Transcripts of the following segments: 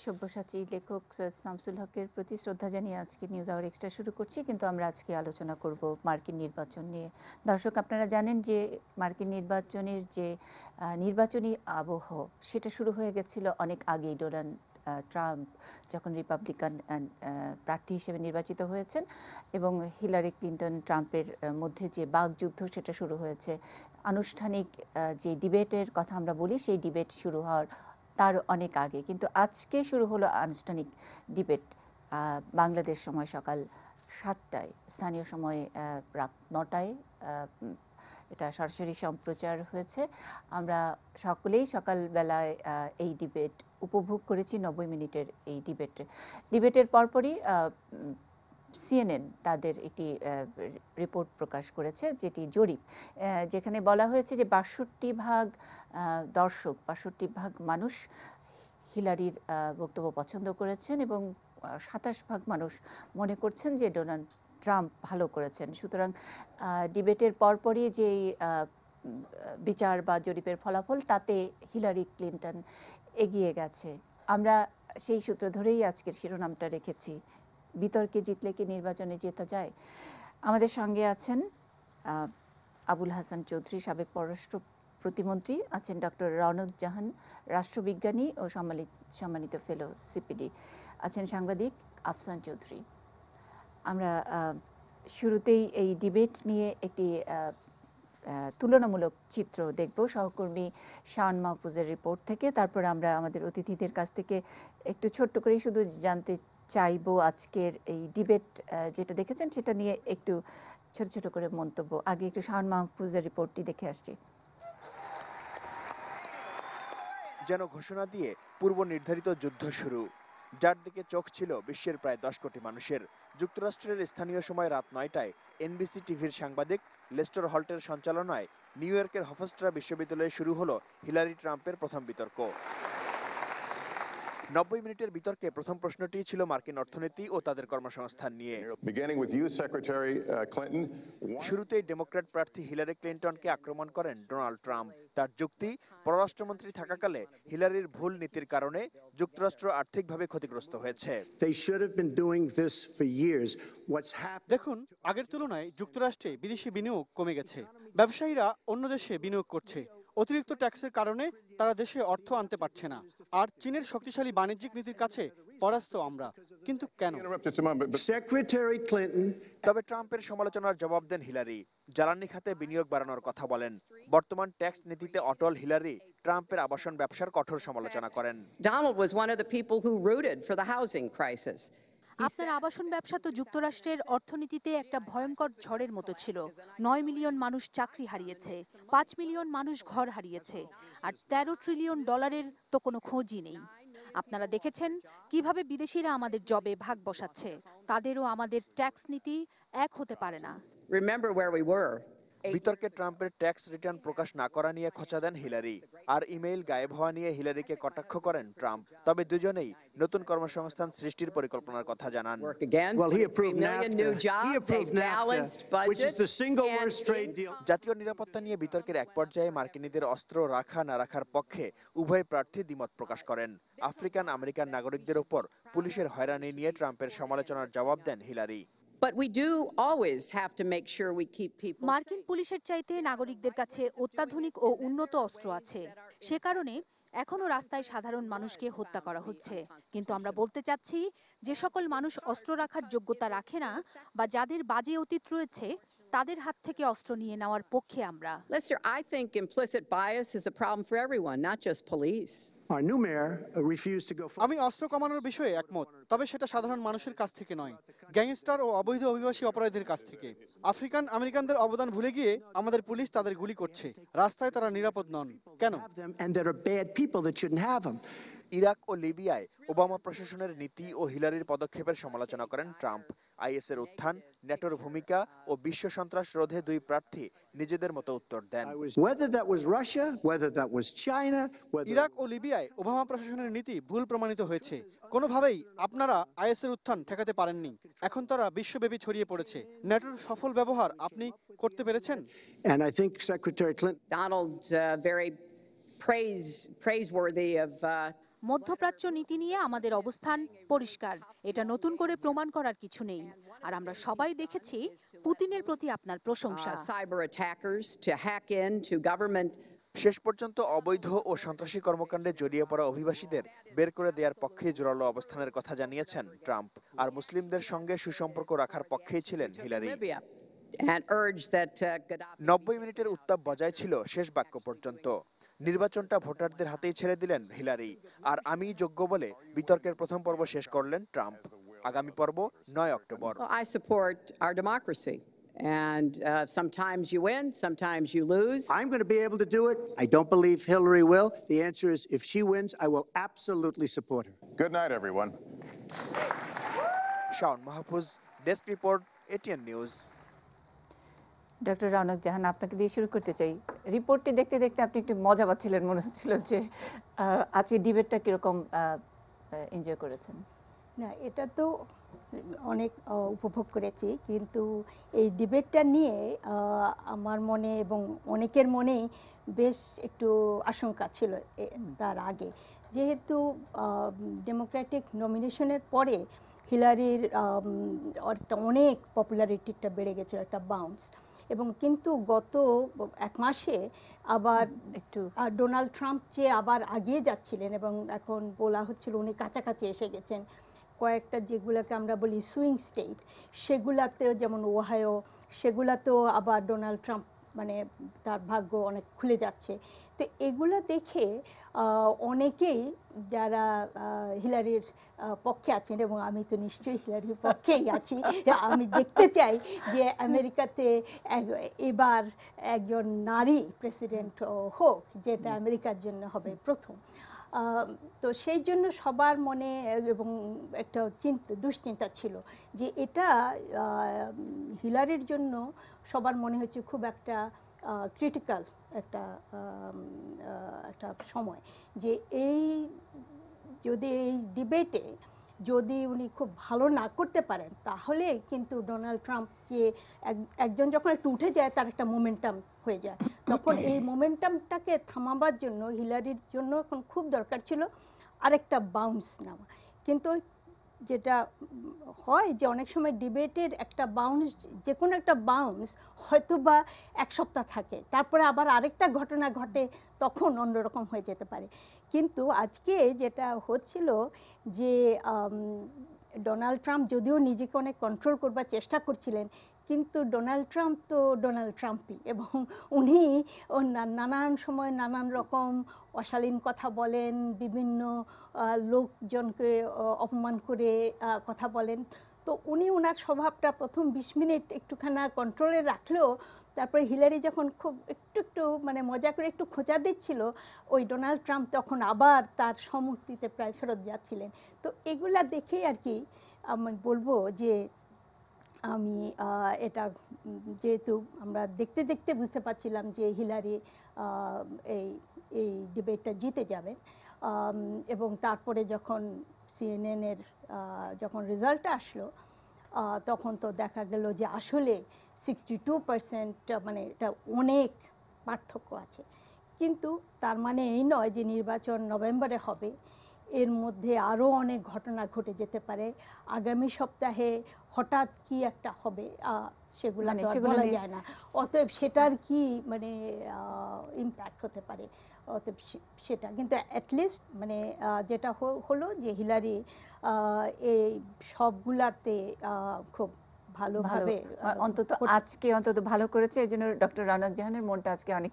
সব্যসাচী লেখক সৈয়দ শামসুল হকের প্রতি শ্রদ্ধা জানিয়ে আজকে নিউজ আওয়ার এক্সট্রা শুরু করছি। কিন্তু আমরা আজকে আলোচনা করব মার্কিন নির্বাচন নিয়ে। দর্শক, আপনারা জানেন যে মার্কিন নির্বাচনের যে নির্বাচনী আবহ সেটা শুরু হয়ে গেছিল অনেক আগেই। ডোনাল্ড ট্রাম্প যখন রিপাবলিকান প্রার্থী হিসেবে নির্বাচিত হয়েছেন এবং হিলারি ক্লিন্টন ট্রাম্পের মধ্যে যে বাকযুদ্ধ সেটা শুরু হয়েছে। আনুষ্ঠানিক যে ডিবেটের কথা আমরা বলি, সেই ডিবেট শুরু হওয়ার তার অনেক আগে। কিন্তু আজকে শুরু হলো আনুষ্ঠানিক ডিবেট বাংলাদেশ সময় সকাল 7টায়, স্থানীয় সময় রাত 9টায় এটা সরাসরি সম্প্রচার হয়েছে। আমরা সকলেই সকালবেলায় এই ডিবেট উপভোগ করেছি। 90 মিনিটের এই ডিবেটের পরপরই CNN তাদের একটি রিপোর্ট প্রকাশ করেছে, যেটি জরিপ, যেখানে বলা হয়েছে যে 62% দর্শক, 62% মানুষ হিলারির বক্তব্য পছন্দ করেছেন এবং 27% মানুষ মনে করছেন যে ডোনাল্ড ট্রাম্প ভালো করেছেন। সুতরাং ডিবেটের পরপরই যেই বিচার বা জরিপের ফলাফল, তাতে হিলারি ক্লিন্টন এগিয়ে গেছে। আমরা সেই সূত্র ধরেই আজকের শিরোনামটা রেখেছি, বিতর্কে জিতলে কি নির্বাচনে জেতা যায়। আমাদের সঙ্গে আছেন আবুল হাসান চৌধুরী, সাবেক পররাষ্ট্র প্রতিমন্ত্রী, আছেন ডক্টর রওনক জাহান, রাষ্ট্রবিজ্ঞানী ও সম্মানিত ফেলো সিপিডি, আছেন সাংবাদিক আফসান চৌধুরী। আমরা শুরুতেই এই ডিবেট নিয়ে একটি তুলনামূলক চিত্র দেখব সহকর্মী শাওন মাহফুজের রিপোর্ট থেকে। তারপর আমরা আমাদের অতিথিদের কাছ থেকে একটু ছোট্ট করে শুধু জানতে চাইবো আজকের এই ডিবেট যেটা দেখেছেন সেটা নিয়ে একটু ছোট ছোট করে মন্তব্য। আগে একটু শাওন মাহফুজের রিপোর্টটি দেখে আসছি। যেন ঘোষণা দিয়ে পূর্ব নির্ধারিত যুদ্ধ শুরু, যার দিকে চোখ ছিল বিশ্বের প্রায় 10 কোটি মানুষের। যুক্তরাষ্ট্রের স্থানীয় সময় রাত 9টায় NBC টিভির সাংবাদিক লেস্টার হল্টের সঞ্চালনায় নিউ ইয়র্কের হফস্ট্রা বিশ্ববিদ্যালয়ে শুরু হলো হিলারি ট্রাম্পের প্রথম বিতর্ক। 90 মিনিটের বিতর্কে প্রথম প্রশ্নটি ছিল মার্কিন অর্থনীতি ও তাদের কর্মসংস্থান নিয়ে। শুরুতেই ডেমোক্র্যাট প্রার্থী হিলারি ক্লিন্টনকে আক্রমণ করেন ডোনাল্ড ট্রাম্প। তার যুক্তি, পররাষ্ট্রমন্ত্রী থাকাকালে হিলারির ভুল নীতির কারণে যুক্তরাষ্ট্র আর্থিকভাবে ক্ষতিগ্রস্ত হয়েছে। দেখুন, আগের তুলনায় যুক্তরাষ্ট্রে বিদেশি বিনিয়োগ কমে গেছে। ব্যবসায়ীরা অন্য দেশে বিনিয়োগ করছে। অতিরিক্ত ট্যাক্সের কারণে তারা দেশে অর্থ আনতে পারছে না। আর চীনের শক্তিশালী বাণিজ্যিক নীতির কাছে পরাস্ত আমরা। কিন্তু কেন? তবে ট্রাম্পের সমালোচনার জবাব দেন হিলারি। জ্বালানি খাতে বিনিয়োগ বাড়ানোর কথা বলেন। বর্তমান ট্যাক্স নীতিতে অটল হিলারি ট্রাম্পের আবাসন ব্যবসার কঠোর সমালোচনা করেন। Donald was one of the people who rooted for the housing crisis. আপনার আবাসন ব্যবসা তো যুক্তরাষ্ট্রের অর্থনীতিতে একটা ভয়ঙ্কর ঝড়ের মতো ছিল। 9 মিলিয়ন মানুষ চাকরি হারিয়েছে, 5 মিলিয়ন মানুষ ঘর হারিয়েছে, আর $13 ট্রিলিয়ন তো কোনো খোঁজই নেই। আপনারা দেখেছেন কিভাবে বিদেশিরা আমাদের জবে ভাগ বসাচ্ছে। তাদেরও আমাদের ট্যাক্স নীতি এক হতে পারে না। Remember where we were. বিতর্কে ট্রাম্পের ট্যাক্স রিটার্ন প্রকাশ না করা নিয়ে খোঁচা দেন হিলারি, আর ইমেইল গায়েব হওয়া নিয়ে হিলারিকে কটাক্ষ করেন ট্রাম্প। তবে দুজনেই নতুন কর্মসংস্থান সৃষ্টির পরিকল্পনার কথা জানান। জাতীয় নিরাপত্তা নিয়ে বিতর্কের এক পর্যায়ে মার্কিনীদের অস্ত্র রাখা না রাখার পক্ষে উভয় প্রার্থী দ্বিমত প্রকাশ করেন। আফ্রিকান আমেরিকান নাগরিকদের উপর পুলিশের হয়রানি নিয়ে ট্রাম্পের সমালোচনার জবাব দেন Hillary. But we do always have to make sure we keep people safe. মার্কিন পুলিশের চাইতে নাগরিকদের কাছে অত্যাধুনিক ও উন্নত অস্ত্র আছে। সে কারণে এখনো রাস্তায় সাধারণ মানুষকে হত্যা করা হচ্ছে। কিন্তু আমরা বলতে চাচ্ছি, যে সকল মানুষ অস্ত্র রাখার যোগ্যতা রাখে না বা যাদের বাজে অতীত রয়েছে, তাদের হাত থেকে অস্ত্র নিয়ে নেওয়ার পক্ষে আমরা। Lester, I think implicit bias is a problem for everyone, not just police. আমি অস্ত্র কমানোর বিষয়ে একমত, তবে সেটা সাধারণ মানুষের কাছ থেকে নয়, গ্যাংস্টার ও অবৈধ অভিবাসী অপরাধীদের কাছ থেকে। আফ্রিকান আমেরিকানদের অবদান ভুলে গিয়ে আমাদের পুলিশ তাদের গুলি করছে। রাস্তায় তারা নিরাপদ নন কেন? ইরাক ও লিবিয়ায় ওবামা প্রশাসনের নীতি ও হিলারির পদক্ষেপের সমালোচনা করেন ট্রাম্প। আইএসের উত্থান, ন্যাটোর ভূমিকা ও বিশ্ব সন্ত্রাস রোধে দুই প্রার্থী নিজেদের মতো উত্তর দেন। ইরাক ও লিবিয়ায় ওবামা প্রশাসনের নীতি ভুল প্রমাণিত হয়েছে। কোনোভাবেই আপনারা আইএসের উত্থান ঠেকাতে পারেননি। এখন তারা বিশ্বব্যাপী ছড়িয়ে পড়েছে। ন্যাটোর সফল ব্যবহার আপনি করতে পেরেছেন? Donald very praiseworthy of মধ্যপ্রাচ্য নীতি নিয়ে আমাদের অবস্থান পরিষ্কার, এটা নতুন করে প্রমাণ করার কিছু নেই। আর আমরা সবাই দেখেছি পুতিনের প্রতি আপনার প্রশংসা। Cyber attackers to hack into government. শেষ পর্যন্ত অবৈধ ও সন্ত্রাসী কর্মকাণ্ডে জড়িয়ে পড়া অভিবাসীদের বের করে দেওয়ার পক্ষেই জোরালো অবস্থানের কথা জানিয়েছেন ট্রাম্প। আর মুসলিমদের সঙ্গে সুসম্পর্ক রাখার পক্ষেই ছিলেন হিলারি। And urge that 90 মিনিটের উত্তাপ বজায় ছিল শেষ বাক্য পর্যন্ত। নির্বাচনটা ভোটারদের হাতেই ছেড়ে দিলেন হিলারি। আর আমিই যোগ্য বলে বিতর্কের প্রথম পর্ব শেষ করলেন ট্রাম্প। আগামী পর্ব 9 October. I support our democracy. And sometimes you win, sometimes you lose. I'm going to be able to do it. I don't believe Hillary will. The answer is if she wins, I will absolutely support her. Good night, everyone. Shaon Mahfuz, desk report, ATN news. Doctor Rounak Jahan, আপনাকে দিয়ে শুরু করতে চাই। রিপোর্টটি দেখতে দেখতে আপনি একটু মজা পাচ্ছিলেন, মনে হচ্ছিল যে আজকে ডিবেটটা কীরকম এনজয় করেছেন? না, এটা তো অনেক উপভোগ করেছি, কিন্তু এই ডিবেটটা নিয়ে আমার মনে এবং অনেকের মনেই বেশ একটু আশঙ্কা ছিল তার আগে, যেহেতু ডেমোক্রেটিক নমিনেশনের পরে হিলারির একটা অনেক পপুলারিটিটা বেড়ে গেছিল, একটা বাউন্স। এবং কিন্তু গত এক মাসে আবার একটু ডোনাল্ড ট্রাম্প যে আবার আগিয়ে যাচ্ছিলেন এবং এখন বলা হচ্ছিল উনি কাছাকাছি এসে গেছেন। কয়েকটা যেগুলোকে আমরা বলি সুইং স্টেট, সেগুলাতেও যেমন ওহাইও, সেগুলাতেও আবার ডোনাল্ড ট্রাম্প মানে তার ভাগ্য অনেক খুলে যাচ্ছে। তো এগুলো দেখে অনেকেই যারা হিলারির পক্ষে আছেন, এবং আমি তো নিশ্চয়ই হিলারির পক্ষেই আছি, আমি দেখতে চাই যে আমেরিকাতে এবার একজন নারী প্রেসিডেন্ট হোক, যেটা আমেরিকার জন্য হবে প্রথম। তো সেই জন্য সবার মনে এবং একটা দুশ্চিন্তা ছিল যে এটা হিলারির জন্য সবার মনে হচ্ছে খুব একটা ক্রিটিক্যাল একটা সময়, যে এই যদি এই ডিবেটে যদি উনি খুব ভালো না করতে পারেন, তাহলে কিন্তু ডোনাল্ড ট্রাম্পকে একজন যখন একটু উঠে যায় তার একটা মোমেন্টাম হয়ে যায়, তখন এই মোমেন্টামটাকে থামাবার জন্য হিলারির জন্য এখন খুব দরকার ছিল আরেকটা বাউন্স নেওয়া। কিন্তু যেটা হয় যে অনেক সময় ডিবেটের একটা বাউন্স, যে কোনো একটা বাউন্স হয়তো বা এক সপ্তাহ থাকে, তারপরে আবার আরেকটা ঘটনা ঘটে, তখন অন্যরকম হয়ে যেতে পারে। কিন্তু আজকে যেটা হচ্ছিল যে ডোনাল্ড ট্রাম্প যদিও নিজেকে অনেক কন্ট্রোল করবার চেষ্টা করছিলেন, কিন্তু ডোনাল্ড ট্রাম্প তো ডোনাল্ড ট্রাম্পই, এবং উনি নানান সময় নানান রকম অশালীন কথা বলেন, বিভিন্ন লোকজনকে অপমান করে কথা বলেন। তো উনি ওনার স্বভাবটা প্রথম 20 মিনিট একটুখানা কন্ট্রোলে রাখলেও তারপরে হিলারি যখন খুব একটু মানে মজা করে একটু খোঁচা দিচ্ছিল, ওই ডোনাল্ড ট্রাম্প তখন আবার তার সমুক্তিতে প্রায় ফেরত যাচ্ছিলেন। তো এগুলা দেখেই আর কি আমি বলবো যে আমি এটা যেহেতু আমরা দেখতে দেখতে বুঝতে পারছিলাম যে হিলারি এই ডিবেটটা জিতে যাবেন, এবং তারপরে যখন সিএনএনের যখন রেজাল্টটা আসলো, তখন তো দেখা গেল যে আসলে 62% মানে এটা অনেক পার্থক্য আছে। কিন্তু তার মানে এই নয় যে নির্বাচন নভেম্বরে হবে, এর মধ্যে আরও অনেক ঘটনা ঘটে যেতে পারে। আগামী সপ্তাহে হঠাৎ কি একটা হবে, সেগুলো বলা যায় না। অতএব সেটার কি মানে ইম্প্যাক্ট হতে পারে, অতএব সেটা কিন্তু অ্যাটলিস্ট মানে যেটা হলো যে হিলারি এই সবগুলাতে খুব ভালোভাবে অন্তত আজকে অন্তত ভালো করেছে। এই জন্য ডক্টর রওনক জাহানের মনটা আজকে অনেক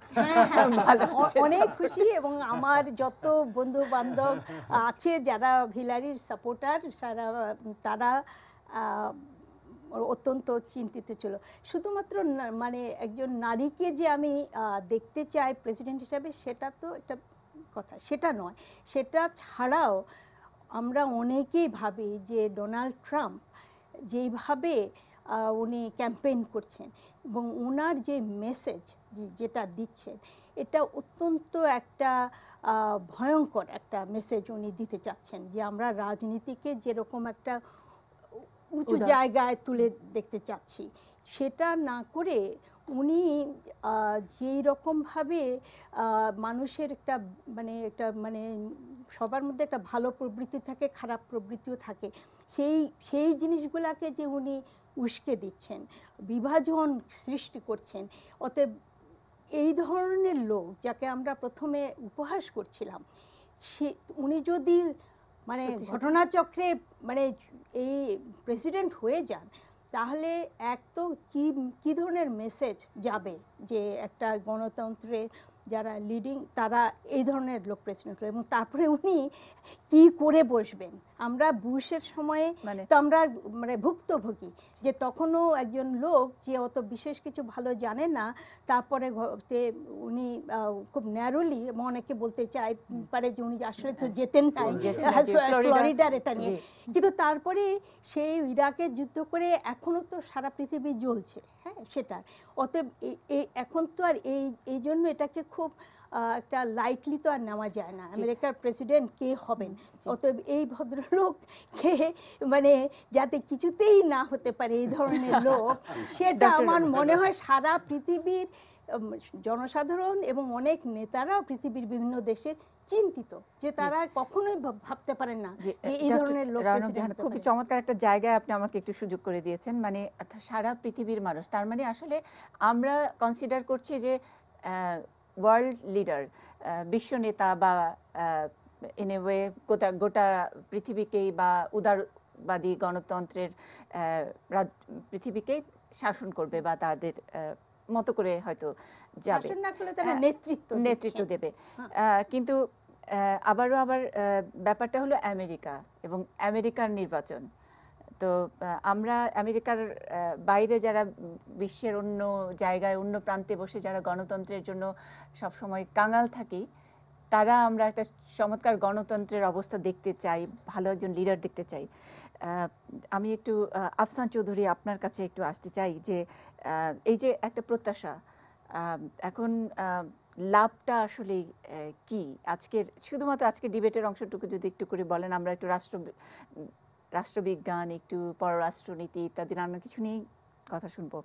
অনেক খুশি, এবং আমার যত বন্ধু বান্ধব আছে যারা হিলারির সাপোর্টার, তারা অত্যন্ত চিন্তিত ছিল। শুধুমাত্র মানে একজন নারীকে যে আমি দেখতে চাই প্রেসিডেন্ট হিসাবে, সেটা তো একটা কথা, সেটা নয়। সেটা ছাড়াও আমরা অনেকেই ভাবি যে ডোনাল্ড ট্রাম্প যেইভাবে উনি ক্যাম্পেইন করছেন এবং ওনার যে মেসেজ যেটা দিচ্ছেন, এটা অত্যন্ত একটা ভয়ঙ্কর একটা মেসেজ উনি দিতে চাচ্ছেন, যে আমরা রাজনীতিকে যেরকম একটা উঁচু জায়গায় তুলে দেখতে চাচ্ছি, সেটা না করে উনি যেই রকমভাবে মানুষের একটা মানে সবার মধ্যে একটা ভালো প্রবৃত্তি থাকে, খারাপ প্রবৃত্তিও থাকে, সেই জিনিসগুলোকে যে উনি উস্কে দিচ্ছেন, বিভাজন সৃষ্টি করছেন। অতএব এই ধরনের লোক যাকে আমরা প্রথমে উপহাস করছিলাম, উনি যদি মানে ঘটনাচক্রে মানে এই প্রেসিডেন্ট হয়ে যান, তাহলে এক তো কি ধরনের মেসেজ যাবে যে একটা গণতন্ত্রের যারা লিডিং তারা এই ধরনের লোক প্রেসিডেন্ট এবং তারপরে উনি কি করে বসবেন। আমরা বুশের সময়ে তো আমরা মানে ভুক্তভোগী, যে তখনও একজন লোক যে অত বিশেষ কিছু ভালো জানে না, তারপরে উনি খুব ন্যারোলি, অনেকে বলতে চাই পারে যে উনি আসলে তো যেতেন নাই ফ্লোরিডার এটা নিয়ে, কিন্তু তারপরে সেই ইরাকে যুদ্ধ করে এখনো তো সারা পৃথিবী জ্বলছে, হ্যাঁ সেটা। অতএব এখন তো আর এই জন্য এটাকে খুব একটা লাইটলি তো আর নেওয়া যায় না, আমেরিকার প্রেসিডেন্ট কে হবেন। অতএব এই ভদ্রলোককে মানে যাতে কিছুতেই না হতে পারে এই ধরনের লোক, সেটা আমার মনে হয় সারা পৃথিবীর জনসাধারণ এবং অনেক নেতারাও পৃথিবীর বিভিন্ন দেশের চিন্তিত, যে তারা কখনোই ভাবতে পারেন না যে এই ধরনের লোক প্রেসিডেন্ট। খুবই চমৎকার একটা জায়গায় আপনি আমাকে একটু সুযোগ করে দিয়েছেন, মানে সারা পৃথিবীর মানুষ, তার মানে আসলে আমরা কনসিডার করছি যে ওয়ার্ল্ড লিডার, বিশ্ব নেতা বা ইন এ ওয়ে গোটা পৃথিবীকেই বা উদারবাদী গণতন্ত্রের পৃথিবীকেই শাসন করবে বা তাদের মতো করে হয়তো যাবে, নেতৃত্ব দেবে। কিন্তু আবার ব্যাপারটা হলো আমেরিকা এবং আমেরিকার নির্বাচন। তো আমরা আমেরিকার বাইরে যারা বিশ্বের অন্য জায়গায় অন্য প্রান্তে বসে যারা গণতন্ত্রের জন্য সবসময় কাঙাল থাকি, তারা আমরা একটা চমৎকার গণতন্ত্রের অবস্থা দেখতে চাই, ভালো একজন লিডার দেখতে চাই। আমি একটু আফসান চৌধুরী আপনার কাছে একটু আসতে চাই যে এই যে একটা প্রত্যাশা, এখন লাভটা আসলে কি শুধুমাত্র আজকের ডিবেটের অংশটুকু যদি একটু করে বলেন, আমরা একটু রাষ্ট্রবিজ্ঞান, একটু পররাষ্ট্রনীতি ইত্যাদি নানা কিছু নিয়েই কথা শুনবো।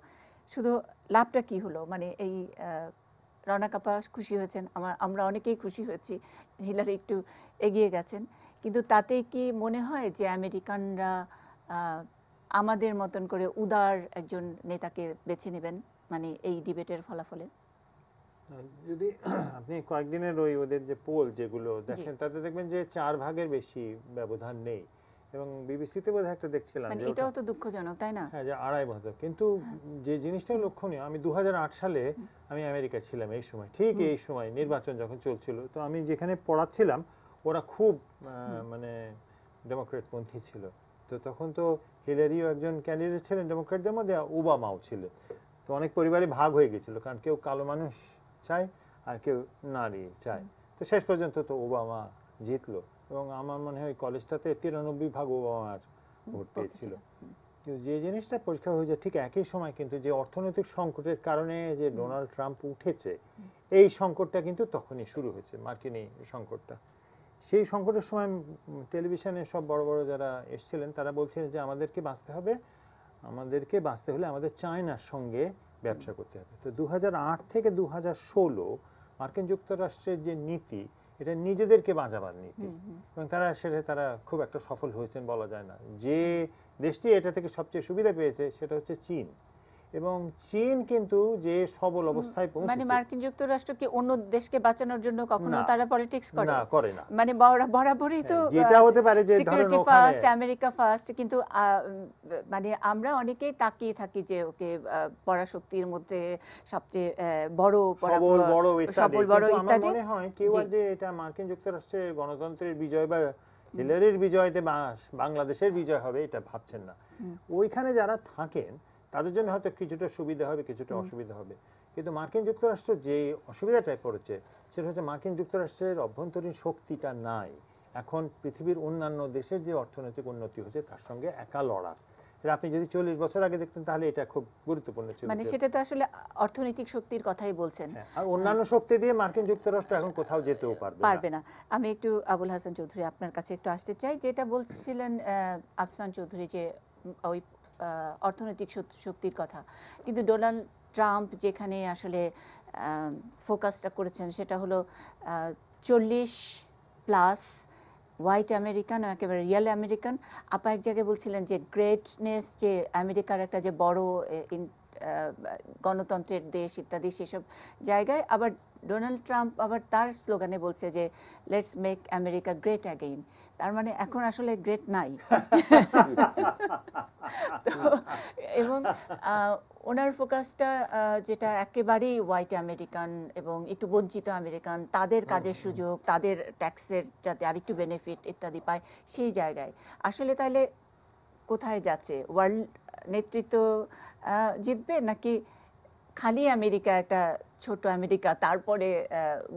শুধু লাভটা কি হলো, মানে এই রওনাক আপা খুশি হয়েছেন, আমরা অনেকেই খুশি হয়েছি, হিলারি একটু এগিয়ে গেছেন, কিন্তু তাতে কি মনে হয় যে আমেরিকানরা আমাদের মতন করে উদার একজন নেতাকে বেছে নেবেন মানে এই ডিবেটের ফলাফলে? যদি আপনি কয়েকদিনের ওদের যে পোল যেগুলো দেখেন, তাতে দেখবেন যে 4 ভাগের বেশি ব্যবধান নেই, এবং বিবিসিতে বোধহয় একটা দেখছিলাম মানে এটাও তো দুঃখজনক, তাই না? হ্যাঁ, যে 2.5 ভাগ। কিন্তু যে জিনিসটা লক্ষণীয়, আমি 2008 সালে আমি আমেরিকা ছিলাম, এই সময় ঠিক এই সময় নির্বাচন যখন চলছিল, তো আমি যেখানে পড়াচ্ছিলাম ওরা খুব মানে ডেমোক্রেট পন্থী ছিল। তো তখন তো হিলারিও একজন ক্যান্ডিডেট ছিলেন ডেমোক্রেটদের মধ্যে, ওবামাও ছিল। তো অনেক পরিবারে ভাগ হয়ে গেছিল, কারণ কেউ কালো মানুষ চায় আর কেউ নারী চায়। তো শেষ পর্যন্ত তো ওবামা জিতলো, এবং আমার মনে হয় কলেজটাতে 93 ভাগ ওবামার ভোট পেয়েছিল। কিন্তু যে জিনিসটা পরিষ্কার হয়ে যায়, ঠিক একই সময় কিন্তু যে অর্থনৈতিক সংকটের কারণে যে ডোনাল্ড ট্রাম্প উঠেছে, এই সংকটটা কিন্তু তখনই শুরু হয়েছে, মার্কিনী সংকটটা। সেই সংকটের সময় টেলিভিশনে সব বড় বড় যারা এসেছিলেন তারা বলছিলেন যে আমাদেরকে বাঁচতে হলে আমাদের চায়নার সঙ্গে ব্যবসা করতে হবে। তো 2008 থেকে 2016 মার্কিন যুক্তরাষ্ট্রের যে নীতি, এটা নিজেদেরকে বাঁচাবার নীতি, এবং তারা খুব একটা সফল হয়েছেন বলা যায় না। যে দেশটি এটা থেকে সবচেয়ে সুবিধা পেয়েছে সেটা হচ্ছে চীন, এবং চীন কিন্তু যে সবল অবস্থায় পৌঁছেছে। মানে মার্কিন যুক্তরাষ্ট্র কি অন্য দেশকে বাঁচানোর জন্য কখনো তারা পলিটিক্স করে না, মানে বরাবরই তো যেটা হতে পারে যে সিকিউরিটি ফার্স্ট, আমেরিকা ফার্স্ট, কিন্তু মানে আমরা অনেকেই তাকিয়ে থাকি যে ওকে পরাশক্তির মধ্যে সবচেয়ে বড় ইত্যাদি। মনে হয় কেউ যে এটা মার্কিন যুক্তরাষ্ট্রের গণতন্ত্রের বিজয় বা হিলারির বিজয়তে বাংলাদেশের বিজয় হবে এটা ভাবছেন না। ওইখানে যারা থাকেন তাদের জন্য হয়তো কিছুটা সুবিধা হবে, কিছুটা অসুবিধা হবে। কিন্তু মার্কিন যুক্তরাষ্ট্র যে অসুবিধাটায় পড়েছে সেটা হচ্ছে মার্কিন যুক্তরাষ্ট্রের অভ্যন্তরীণ শক্তিটা নাই। এখন পৃথিবীর অন্যান্য দেশের যে অর্থনৈতিক উন্নতি হচ্ছে তার সঙ্গে একা লড়া, এটা আপনি যদি 40 বছর আগে দেখতেন তাহলে এটা খুব গুরুত্বপূর্ণ ছিল। মানে সেটা তো আসলে অর্থনৈতিক শক্তির কথাই বলছেন, আর অন্যান্য শক্তি দিয়ে মার্কিন যুক্তরাষ্ট্র এখন কোথাও যেতেও পারবে না। আমি একটু আবুল হাসান চৌধুরী আপনার কাছে একটু আসতে চাই, যেটা বলছিলেন আফসান চৌধুরী যে ওই অর্থনৈতিক শক্তির কথা, কিন্তু ডোনাল্ড ট্রাম্প যেখানে আসলে ফোকাসটা করেছেন সেটা হলো 40+ হোয়াইট আমেরিকান, একেবারে রিয়েল আমেরিকান। আপা এক জায়গায় বলছিলেন যে গ্রেটনেস, যে আমেরিকার একটা যে বড় গণতন্ত্রের দেশ ইত্যাদি, সেসব জায়গায় আবার ডোনাল্ড ট্রাম্প আবার তার স্লোগানে বলছে যে let's make America great again. তার মানে এখন আসলে গ্রেট নাই। এবং ওনার ফোকাসটা যেটা একেবারেই হোয়াইট আমেরিকান এবং একটু বঞ্চিত আমেরিকান, তাদের কাজের সুযোগ, তাদের ট্যাক্সের যাতে আরেকটু বেনিফিট ইত্যাদি পায়, সেই জায়গায় আসলে তাহলে কোথায় যাচ্ছে? ওয়ার্ল্ড নেতৃত্ব জিতবে নাকি খালি আমেরিকা, একটা ছোট আমেরিকা, তারপরে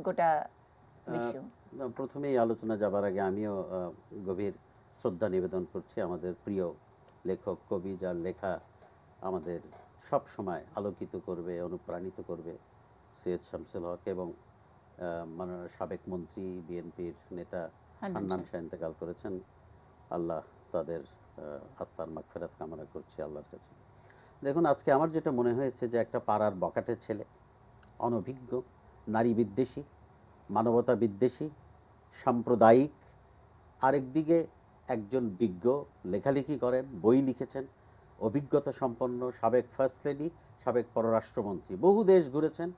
গোটা বিশ্ব? প্রথমেই আলোচনা যাবার আগে আমিও গভীর শ্রদ্ধা নিবেদন করছি আমাদের প্রিয় লেখক কবি, যার লেখা আমাদের সব সময় আলোকিত করবে, অনুপ্রাণিত করবে, সৈয়দ শামসুল হক, এবং মাননীয় সাবেক মন্ত্রী বিএনপির নেতা হান্নান শাহ ইন্তেকাল করেছেন। আল্লাহ তাদের আত্মার মাগফিরাত কামনা করছি আল্লাহর কাছে। দেখুন, আজকে আমার যেটা মনে হয়েছে যে একটা পাড়ার বকাটের ছেলে, অনভিজ্ঞ, নারী বিদ্বেষী, মানবতা বিদ্বেষী, সাম্প্রদায়িক, আরেকদিকে একজন বিজ্ঞ, লেখালেখি করেন, বই লিখেছেন, অভিজ্ঞতা সম্পন্ন, সাবেক ফার্স্ট লেডি, সাবেক পররাষ্ট্রমন্ত্রী, বহু দেশ ঘুরেছেন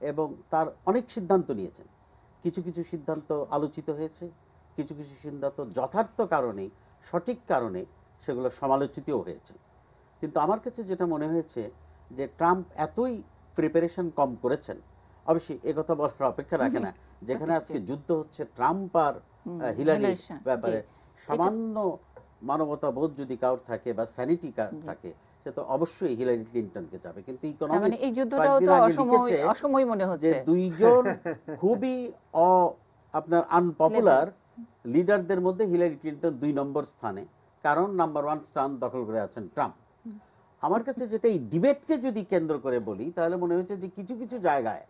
এবং তার অনেক সিদ্ধান্ত নিয়েছেন। কিছু কিছু সিদ্ধান্ত আলোচিত হয়েছে, কিছু কিছু সিদ্ধান্ত যথার্থ কারণে, সঠিক কারণে সেগুলো সমালোচিতও হয়েছে। কিন্তু আমার কাছে যেটা মনে হয়েছে যে ট্রাম্প এতই প্রিপারেশন কম করেছেন, অবশ্যই একথা বলার অপেক্ষা রাখে না, যেখানে আজকে যুদ্ধ হচ্ছে ট্রাম্প আর হিলারির ব্যাপারে, সামান্য মানবতা বোধ যদি কারোর থাকে বা স্যানিটি থাকে, সে তো অবশ্যই হিলারি ক্লিনটনকে যাবে। কিন্তু ইকোনমিক্স এই যুদ্ধটাও তো অসময় মনে হচ্ছে যে দুইজন খুবই আপনার আনপপুলার লিডারদের মধ্যে হিলারি ক্লিনটন 2 নম্বর স্থানে, কারণ নাম্বার 1 স্থান দখল করে আছেন ট্রাম্প। আমার কাছে যেটা এই ডিবেটকে যদি কেন্দ্র করে বলি, তাহলে মনে হচ্ছে যে কিছু কিছু জায়গায়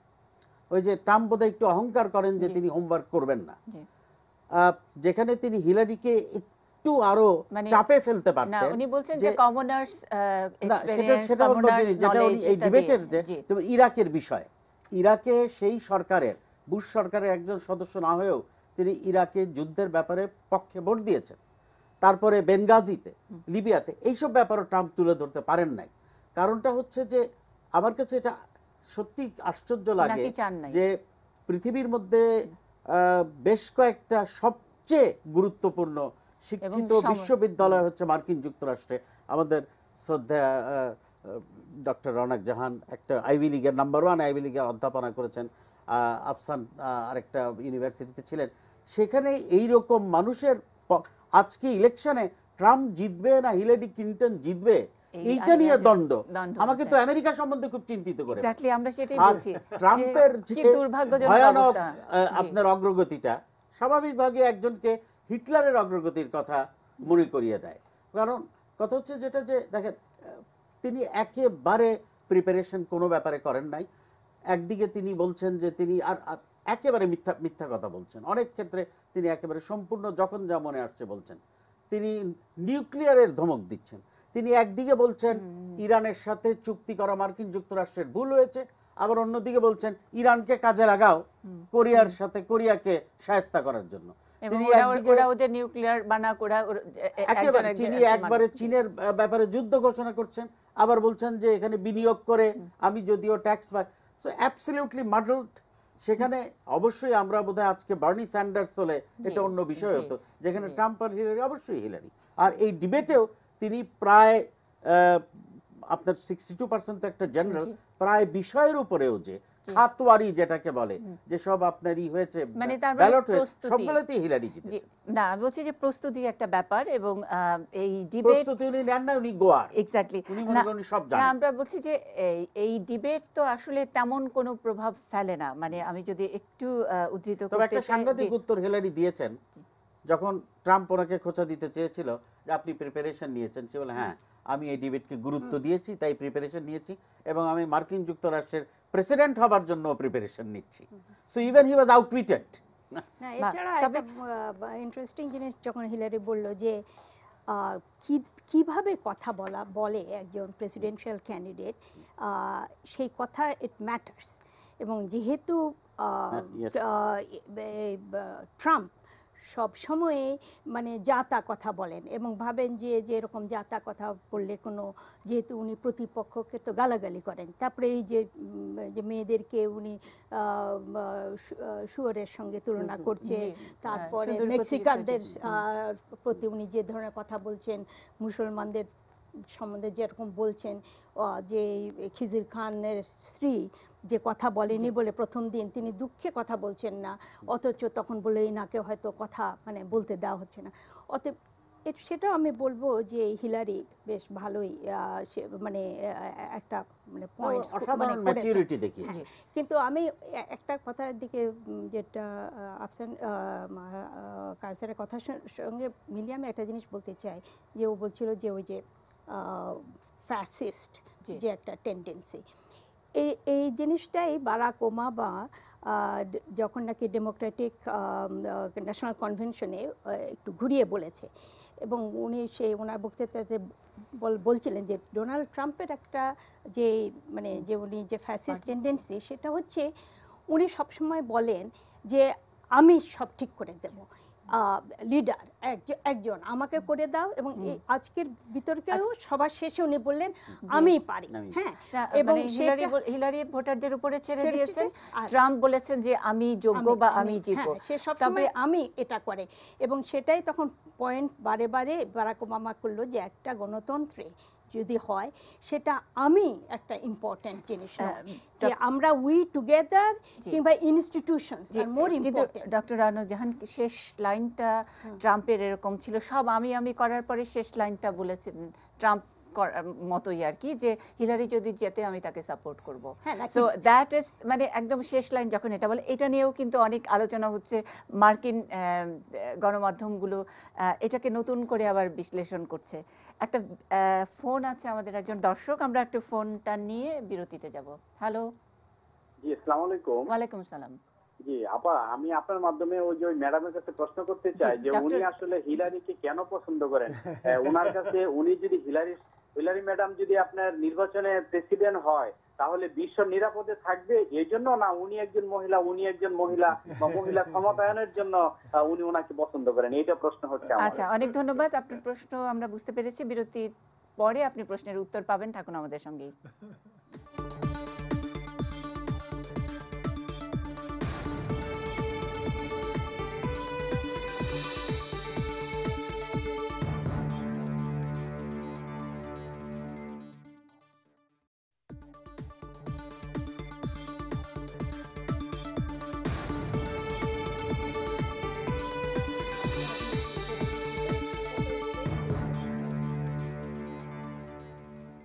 ওই যে ট্রাম্প বোধহয় একটু অহংকার করেন যে তিনি হোমওয়ার্ক করবেন না, যেখানে তিনি হিলারিকে একটু আরো চাপে ফেলতে পারতেন। না, উনি বলছেন যে কমনার্স এক্সপেরিয়েন্স, সেটা অন্য জিনিস, যেটা উনি এই ডিবেটের যে ইরাকের বিষয়, ইরাকে সেই সরকারের, বুশ সরকারের একজন সদস্য না হয়েও তিনি ইরাকে যুদ্ধের ব্যাপারে পক্ষে ভোট দিয়েছেন। তারপরে বেনগাজিতে, লিবিয়াতে, এইসব ব্যাপারও ট্রাম্প তুলে ধরতে পারেন নাই। কারণটা হচ্ছে যে আমার কাছে এটা সত্যি আশ্চর্য লাগে যে পৃথিবীর মধ্যে বেশ কয়েকটা সবচেয়ে গুরুত্বপূর্ণ শিক্ষিত বিশ্ববিদ্যালয় হচ্ছে মার্কিন যুক্তরাষ্ট্রে। আমাদের শ্রদ্ধা ডক্টর রওনাক জাহান একটা আইভি লিগের নাম্বার 1 আইভি লিগের অধ্যাপনা করেছেন, আফসান আরেকটা ইউনিভার্সিটিতে ছিলেন। সেখানে এইরকম মানুষের আজকে ইলেকশনে ট্রাম্প জিতবে না হিলারি ক্লিনটন জিতবে, এইটা নিয়ে দ্বন্দ্ব আমাকে তো আমেরিকা সম্বন্ধে খুব চিন্তিত করে। এক্স্যাক্টলি, আমরা সেটাই বলছি, ট্রাম্পের যে ভয়ানক আপনার অগ্রগতিটা স্বাভাবিকভাবে একজনকে হিটলারের অগ্রগতির কথা মনে করিয়ে দেয়। কারণ কথা হচ্ছে যেটা যে দেখেন, তিনি একেবারে প্রিপারেশন কোনো ব্যাপারে করেন নাই। একদিকে তিনি বলছেন যে তিনি আর একেবারে মিথ্যা কথা বলছেন, অনেক ক্ষেত্রে তিনি একেবারে সম্পূর্ণ যখন যা মনে আসছে বলছেন। তিনি নিউক্লিয়ারের ধমক দিচ্ছেন। তিনি একদিকে বলছেন ইরানের সাথে চুক্তি করা মার্কিন যুক্তরাষ্ট্রের ভুল হয়েছে, আবার অন্যদিকে বলছেন ইরানকে কাজে লাগাও কোরিয়ার সাথে, কোরিয়াকে শায়েস্তা করার জন্য। তিনি একবারে চীনের ব্যাপারে যুদ্ধ ঘোষণা করছেন, আবার বলছেন যে এখানে বিনিয়োগ করে আমি যদিও ট্যাক্স পাই। So absolutely muddled. সেখানে অবশ্যই আমরা বোধহয় আজকে বার্নি স্যান্ডার্স হলে এটা অন্য বিষয় হতো, যেখানে ট্রাম্প আর হিলারি, অবশ্যই হিলারি। আর এই ডিবেটেও তিনি প্রায় আপনার 62% তো একটা জেনারেল, প্রায় বিষয়ের উপরেও যে খাতওয়ারি যেটাকে বলে, যে সব আপনারই হয়েছে ব্যালট হয়েছে, সবগুলোতেই হিলারি জিতেছে। না, আমি বলছি যে প্রস্তুতি একটা ব্যাপার, এবং এই ডিবেট প্রস্তুতি উনি নেন না, উনি গোয়ার এক্স্যাক্টলি উনি মনে করেন সব জানেন। আমরা বলছি যে এই ডিবেট তো আসলে তেমন কোনো প্রভাব ফেলে না। মানে আমি যদি একটু উদ্ধৃত করতে চাই, তবে একটা সাংঘাতিক উত্তর হিলারি দিয়েছেন যখন ট্রাম্প ওনাকে খোঁচা দিতে চেয়েছিল যে আপনি প্রিপারেশন নিয়েছেন। সে বলে হ্যাঁ, আমি এই ডিবেটকে গুরুত্ব দিয়েছি, তাই প্রিপারেশন নিয়েছি, এবং আমি মার্কিন যুক্তরাষ্ট্রের প্রেসিডেন্ট হবার জন্য প্রিপারেশন নিচ্ছি। সো ইভেন হি ওয়াজ আউটউইটেড। না, এছাড়া একটা ইন্টারেস্টিং জিনিস যখন হিলারি বলল যে কিভাবে কথা বলে একজন প্রেসিডেন্সিয়াল ক্যান্ডিডেট, সেই কথা ইট ম্যাটার্স। এবং যেহেতু Yes. ট্রাম্প সব সময়ে মানে যা তা কথা বলেন এবং ভাবেন যে এরকম যা তা কথা বললে কোনো, যেহেতু উনি প্রতিপক্ষকে তো গালাগালি করেন, তারপরে এই যে মেয়েদেরকে উনি শুয়োরের সঙ্গে তুলনা করছে, তারপরে মেক্সিকানদের প্রতি উনি যে ধরনের কথা বলছেন, মুসলমানদের সম্বন্ধে যেরকম বলছেন, যে খিজির খানের স্ত্রী যে কথা বলেনি বলে প্রথম দিন তিনি দুঃখে কথা বলছেন না, অথচ তখন বলে নাকে হয়তো কথা মানে বলতে দেওয়া হচ্ছে না। অতএব সেটাও আমি বলবো যে হিলারি বেশ ভালোই মানে একটা মানে পয়েন্ট, অসাধারণ ম্যাচুরিটি দেখিয়েছে। কিন্তু আমি একটা কথার দিকে যেটা আফসান কারসারের কথার সঙ্গে মিলিয়ে আমি একটা জিনিস বলতে চাই, যে ও বলছিল যে ওই যে ফ্যাসিস্ট যে একটা টেন্ডেন্সি, এই জিনিসটাই বারাক ওবামা যখন নাকি ডেমোক্রেটিক ন্যাশনাল কনভেনশনে একটু ঘুরিয়ে বলেছে, এবং উনি ওনার বক্তৃতাতে বলছিলেন যে ডোনাল্ড ট্রাম্পের একটা যে মানে যে উনি যে ফ্যাসিস্ট টেন্ডেন্সি, সেটা হচ্ছে উনি সবসময় বলেন যে আমি সব ঠিক করে দেব, লিডার একজন আমাকে করে দাও, এবং আজকের বিতর্কেও সবার শেষে উনি বললেন আমি পারি। হ্যাঁ, এবং হিলারি ভোটারদের উপরে ছেড়ে দিয়েছেন, ট্রাম্প বলেছেন যে আমি যোগ্য বা আমি জিতবো, সে সবসময় আমি এটা করে। এবং সেটাই তখন পয়েন্ট বারে বারে বারাক ওবামা করলো যে একটা গণতন্ত্রে যদি হয় সেটা আমি একটা ইম্পর্টেন্ট জিনিস, যে আমরা উই টুগেদার কিংবা ইনস্টিটিউশনস আর মোর ইম্পর্টেন্ট। ডক্টর রানা জাহান, শেষ লাইনটা ট্রাম্পের এরকম ছিল, সব আমি করার পরে শেষ লাইনটা বলেছেন ট্রাম্প মতোই আর কি, যে হিলারি যদি জেতে আমি তাকে সাপোর্ট করব। সো দ্যাট ইজ মানে একদম শেষ লাইন যখন এটা বলে, এটা নিয়েও কিন্তু অনেক আলোচনা হচ্ছে, মার্কিন গণমাধ্যমগুলো এটাকে নতুন করে আবার বিশ্লেষণ করছে। একটা ফোন আছে আমাদের একজন দর্শক, আমরা একটু ফোনটা নিয়ে বিরতিতে যাব। হ্যালো, জি আসসালামু আলাইকুম। ওয়ালাইকুম সালাম। জি আপা, আমি আপনার মাধ্যমে ওই যে ম্যাডামের কাছে প্রশ্ন করতে চাই যে উনি আসলে হিলারিকে কেন পছন্দ করেন। ওনার কাছে উনি যদি হিলারি ম্যাডাম যদি আপনার নির্বাচনে প্রেসিডেন্ট হয় তাহলে বিশ্ব নিরাপদে থাকবে এই জন্য, না উনি একজন মহিলা বা মহিলা ক্ষমতায়নের জন্য উনি ওনাকে পছন্দ করেন, এইটা প্রশ্ন হচ্ছে আমার। আচ্ছা, অনেক ধন্যবাদ, আপনার প্রশ্ন আমরা বুঝতে পেরেছি। বিরতির পরে আপনি প্রশ্নের উত্তর পাবেন, থাকুন আমাদের সঙ্গেই।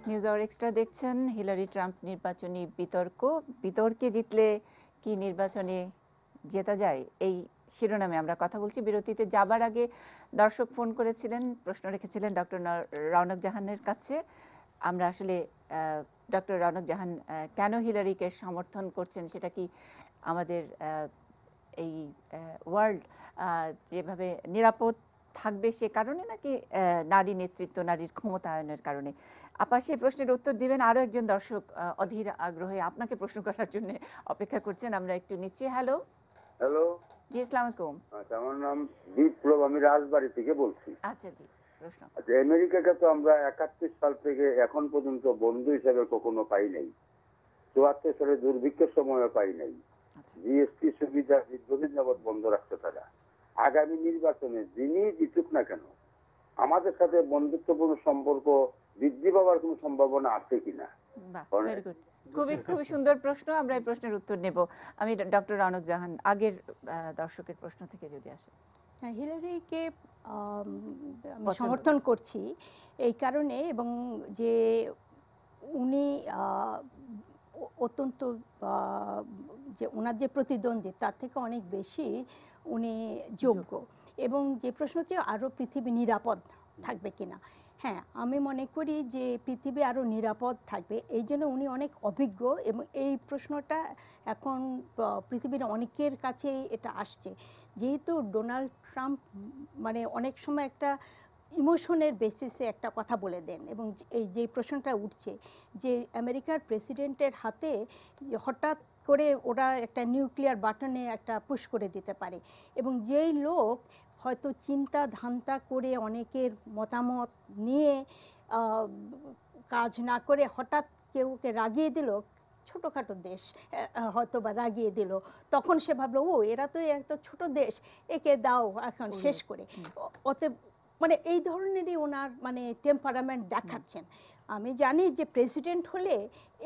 নিউজ আওয়ার এক্সট্রা দেখছেন। হিলারি ট্রাম্প নির্বাচনী বিতর্কে জিতলে কি নির্বাচনে জেতা যায়, এই শিরোনামে আমরা কথা বলছি। বিরতিতে যাবার আগে দর্শক ফোন করেছিলেন, প্রশ্ন রেখেছিলেন ডক্টর রওনক জাহানের কাছে। আমরা আসলে ডক্টর রওনক জাহান কেন হিলারিকে সমর্থন করছেন, সেটা কি আমাদের এই ওয়ার্ল্ড যেভাবে নিরাপদ থাকবে সে কারণে, নাকি নারী নেতৃত্ব, নারীর ক্ষমতায়নের কারণে? আপা সেই প্রশ্নের উত্তর দিবেন। আরো একজন দর্শক অধীর আগ্রহে আপনাকে প্রশ্ন করার জন্য অপেক্ষা করছেন, আমরা একটু নিচ্ছি। হ্যালো। হ্যালো, জি আসসালামু আলাইকুম। আচ্ছা, আমার নাম বিপ্লব, আমি রাজবাড়ী থেকে বলছি। আচ্ছা জি, প্রশ্ন। আচ্ছা, আমেরিকাকে তো আমরা 71 সাল থেকে এখন পর্যন্ত বন্ধু হিসেবে কখনো পাই নাই, 74 সালে দুর্ভিক্ষের সময়ও পাই নাই। জিএসটি সুবিধা দীর্ঘদিন যাবৎ বন্ধ রাখতে তারা। আগামী নির্বাচনে যিনি জিতুক না কেন আমাদের সাথে বন্ধুত্বপূর্ণ সম্পর্ক বৃদ্ধি পাওয়ার কোনো সম্ভাবনা আছে কিনা? খুবই সুন্দর প্রশ্ন, আমরা এই প্রশ্নের উত্তর নেব। আমি ডক্টর রওনক জাহান, আগের দর্শকের প্রশ্ন থেকে যদি আসে। হিলারিকে আমি সমর্থন করছি এই কারণে, এবং যে উনি অত্যন্ত যে ওনার যে প্রতিদ্বন্দ্বী তার থেকে অনেক বেশি উনি যোগ্য। এবং যে প্রশ্ন হচ্ছে আরও পৃথিবী নিরাপদ থাকবে কিনা, হ্যাঁ আমি মনে করি যে পৃথিবী আরও নিরাপদ থাকবে, এই জন্য উনি অনেক অভিজ্ঞ। এবং এই প্রশ্নটা এখন পৃথিবীর অনেকের কাছে এটা আসছে, যেহেতু ডোনাল্ড ট্রাম্প মানে অনেক সময় একটা ইমোশনের বেসিসে একটা কথা বলে দেন, এবং এই যে প্রশ্নটা উঠছে যে আমেরিকার প্রেসিডেন্টের হাতে হঠাৎ করে ওরা একটা নিউক্লিয়ার বাটনে একটা পুশ করে দিতে পারে, এবং যেই লোক হয়তো চিন্তা ধান্তা করে অনেকের মতামত নিয়ে কাজ না করে হঠাৎ কেউকে রাগিয়ে দিল, ছোটোখাটো দেশ হয়তো বা রাগিয়ে দিল, তখন সে ভাবলো ও এরা তো একটা ছোট দেশ, একে দাও এখন শেষ করে। অতএব মানে এই ধরনেরই ওনার মানে টেম্পারামেন্ট দেখাচ্ছেন। আমি জানি যে প্রেসিডেন্ট হলে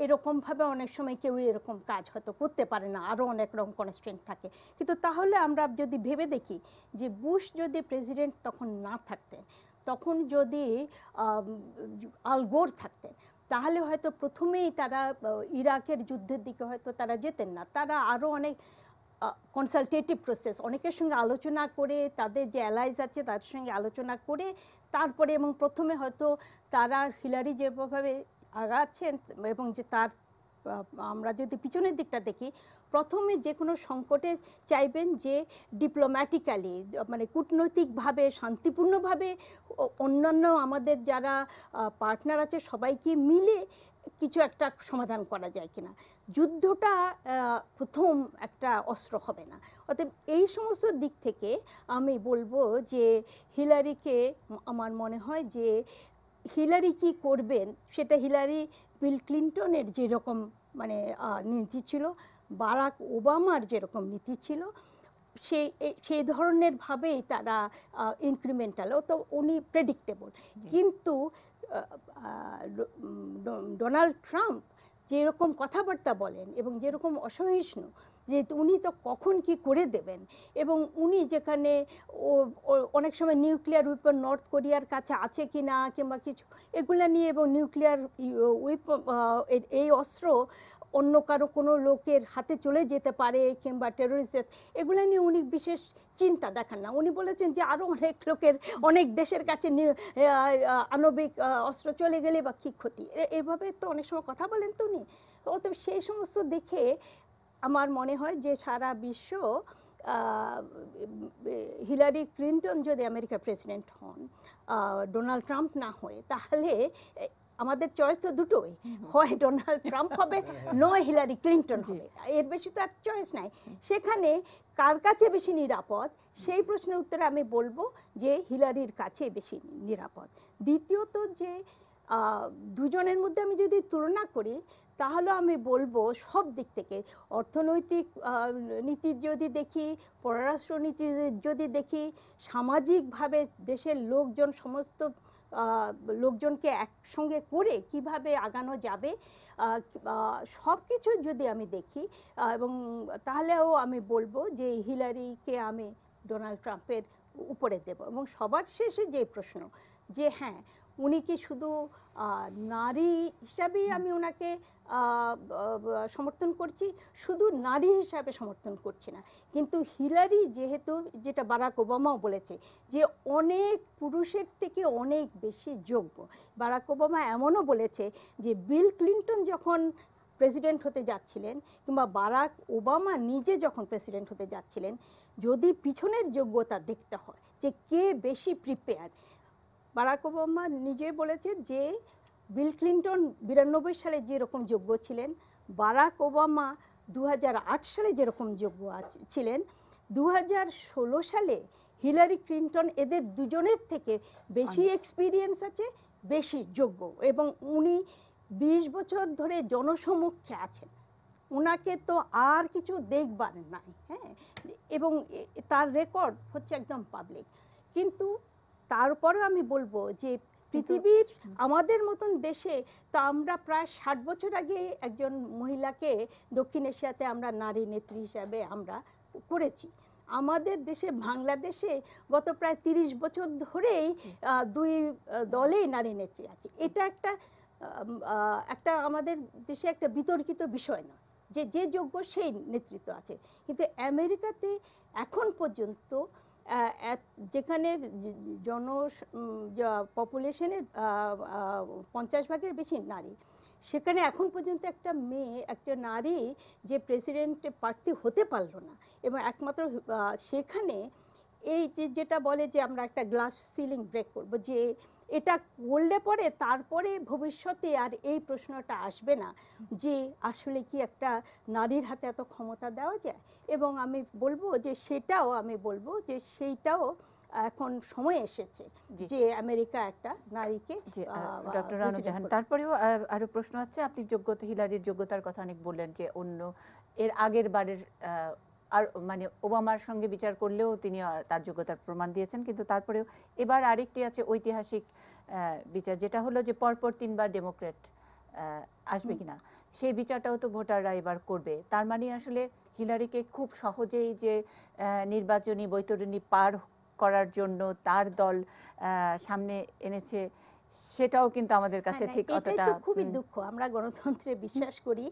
এরকমভাবে অনেক সময় কেউ এরকম কাজ হয়তো করতে পারে না, আরও অনেক রকম কনস্ট্রেন্ট থাকে, কিন্তু তাহলে আমরা যদি ভেবে দেখি যে বুশ যদি প্রেসিডেন্ট তখন না থাকতেন, তখন যদি আল গোর থাকতেন, তাহলে হয়তো প্রথমেই তারা ইরাকের যুদ্ধের দিকে হয়তো তারা যেতেন না, তারা আরও অনেক কনসালটেটিভ প্রসেস অনেকের সঙ্গে আলোচনা করে, তাদের যে অ্যালাইজ আছে তাদের সঙ্গে আলোচনা করে তারপরে, এবং প্রথমে হয়তো তারা হিলারি যেভাবে আগাচ্ছেন এবং যে তার আমরা যদি পিছনের দিকটা দেখি, প্রথমে যে কোনো সংকটে চাইবেন যে ডিপ্লোম্যাটিক্যালি মানে কূটনৈতিকভাবে শান্তিপূর্ণভাবে অন্যান্য আমাদের যারা পার্টনার আছে সবাইকে মিলে কিছু একটা সমাধান করা যায় কিনা। যুদ্ধটা প্রথম একটা অস্ত্র হবে না। অতএব এই সমস্ত দিক থেকে আমি বলবো যে হিলারিকে, আমার মনে হয় যে হিলারি কি করবেন সেটা হিলারি বিল ক্লিন্টনের যেরকম মানে নীতি ছিল, বারাক ওবামার যেরকম নীতি ছিল, সেই ধরনের ভাবেই তারা ইনক্রিমেন্টাল, তো উনি প্রেডিক্টেবল। কিন্তু ডোনাল্ড ট্রাম্প যেরকম কথাবার্তা বলেন এবং যেরকম অসহিষ্ণু, যে উনি তো কখন কি করে দেবেন, এবং উনি যেখানে অনেক সময় নিউক্লিয়ার উইপন নর্থ কোরিয়ার কাছে আছে কি না কিংবা কিছু এগুলা নিয়ে, এবং নিউক্লিয়ার উইপন এই অস্ত্র অন্য কারো কোনো লোকের হাতে চলে যেতে পারে কিংবা টেরোরিস্ট, এগুলো নিয়ে উনি বিশেষ চিন্তা দেখান না। উনি বলেছেন যে আরও অনেক লোকের অনেক দেশের কাছে আণবিক অস্ত্র চলে গেলে বা কী ক্ষতি, এভাবে তো অনেক সময় কথা বলেন তো উনি। অতএব সেই সমস্ত দেখে আমার মনে হয় যে সারা বিশ্ব হিলারি ক্লিন্টন যদি আমেরিকার প্রেসিডেন্ট হন, ডোনাল্ড ট্রাম্প না হয়ে, তাহলে আমাদের চয়েস তো দুটোই, হয় ডোনাল্ড ট্রাম্প হবে নয় হিলারি ক্লিন্টন হবে, এর বেশি তো আর চয়েস নাই। সেখানে কার কাছে বেশি নিরাপদ, সেই প্রশ্নের উত্তরে আমি বলবো যে হিলারির কাছে বেশি নিরাপদ। দ্বিতীয়ত যে দুজনের মধ্যে আমি যদি তুলনা করি, তাহলে আমি বলবো সব দিক থেকে, অর্থনৈতিক নীতি যদি দেখি, পররাষ্ট্র নীতি যদি দেখি, সামাজিকভাবে দেশের লোকজন সমস্ত লোকজনকে একসঙ্গে করে কিভাবে আগানো যাবে, সব কিছু যদি আমি দেখি, এবং তাহলেও আমি বলবো যে হিলারিকে আমি ডোনাল্ড ট্রাম্পের উপরে দেব। এবং সবার শেষে যে প্রশ্ন যে হ্যাঁ উনি কি শুধু নারী হিসাবেই আমি ওনাকে সমর্থন করছি, শুধু নারী হিসাবে সমর্থন করছি না, কিন্তু হিলারি যেহেতু, যেটা বারাক ওবামাও বলেছে, যে অনেক পুরুষের থেকে অনেক বেশি যোগ্য। বারাক ওবামা এমনও বলেছে যে বিল ক্লিন্টন যখন প্রেসিডেন্ট হতে যাচ্ছিলেন কিংবা বারাক ওবামা নিজে যখন প্রেসিডেন্ট হতে যাচ্ছিলেন, যদি পিছনের যোগ্যতা দেখতে হয় যে কে বেশি প্রিপেয়ার, বারাক ওবামা নিজে বলেছে যে বিল ক্লিন্টন 92 সালে যেরকম যোগ্য ছিলেন, বারাক ওবামা 2008 সালে যেরকম যোগ্য ছিলেন, 2016 সালে হিলারি ক্লিন্টন এদের দুজনের থেকে বেশি এক্সপিরিয়েন্স আছে, বেশি যোগ্য, এবং উনি 20 বছর ধরে জনসমক্ষে আছেন, ওনাকে তো আর কিছু দেখবার নাই। হ্যাঁ, এবং তার রেকর্ড হচ্ছে একদম পাবলিক। কিন্তু তারপরেও আমি বলবো যে পৃথিবীর আমাদের মতন দেশে তো আমরা প্রায় 60 বছর আগে একজন মহিলাকে দক্ষিণ এশিয়াতে আমরা নারী নেত্রী হিসাবে আমরা করেছি। আমাদের দেশে বাংলাদেশে গত প্রায় 30 বছর ধরেই দুই দলেই নারী নেত্রী আছে। এটা একটা আমাদের দেশে একটা বিতর্কিত বিষয় না, যে যে যোগ্য সেই নেতৃত্ব আছে। কিন্তু আমেরিকাতে এখন পর্যন্ত যেখানে পপুলেশনের 50 ভাগের বেশি নারী, সেখানে এখন পর্যন্ত একটা নারী যে প্রেসিডেন্ট প্রার্থী হতে পারলো না, এবং একমাত্র সেখানে এই যে যেটা বলে যে আমরা একটা গ্লাস সিলিং ব্রেক করব, যে এটা করলে পরে তারপরে ভবিষ্যতে আর এই প্রশ্নটা আসবে না যে আসলে কি একটা নারীর হাতে এত ক্ষমতা দেওয়া যায়। এবং আমি বলবো যে সেইটাও এখন সময় এসেছে যে আমেরিকা একটা নারীকে। ডক্টর রানু জাহান, তারপরেও আরো প্রশ্ন আছে। আপনি হিলারির যোগ্যতার কথা অনেক বললেন, যে অন্য এর আগের বারের আর মানে ওবামার সঙ্গে বিচার করলেও তিনি তার যোগ্যতার প্রমাণ দিয়েছেন, কিন্তু তারপরেও এবার আরেকটি আছে ঐতিহাসিক বিচার, যেটা হলো যে পরপর 3 বার ডেমোক্র্যাট আসবে কিনা, সেই বিচারটাও তো ভোটাররা এবার করবে। তার মানে আসলে হিলারিকে খুব সহজেই যে নির্বাচনী বৈতরণী পার করার জন্য তার দল সামনে এনেছে, সেটাও কিন্তু আমাদের কাছে ঠিক অতটা। খুবই দুঃখ, আমরা গণতন্ত্রে বিশ্বাস করি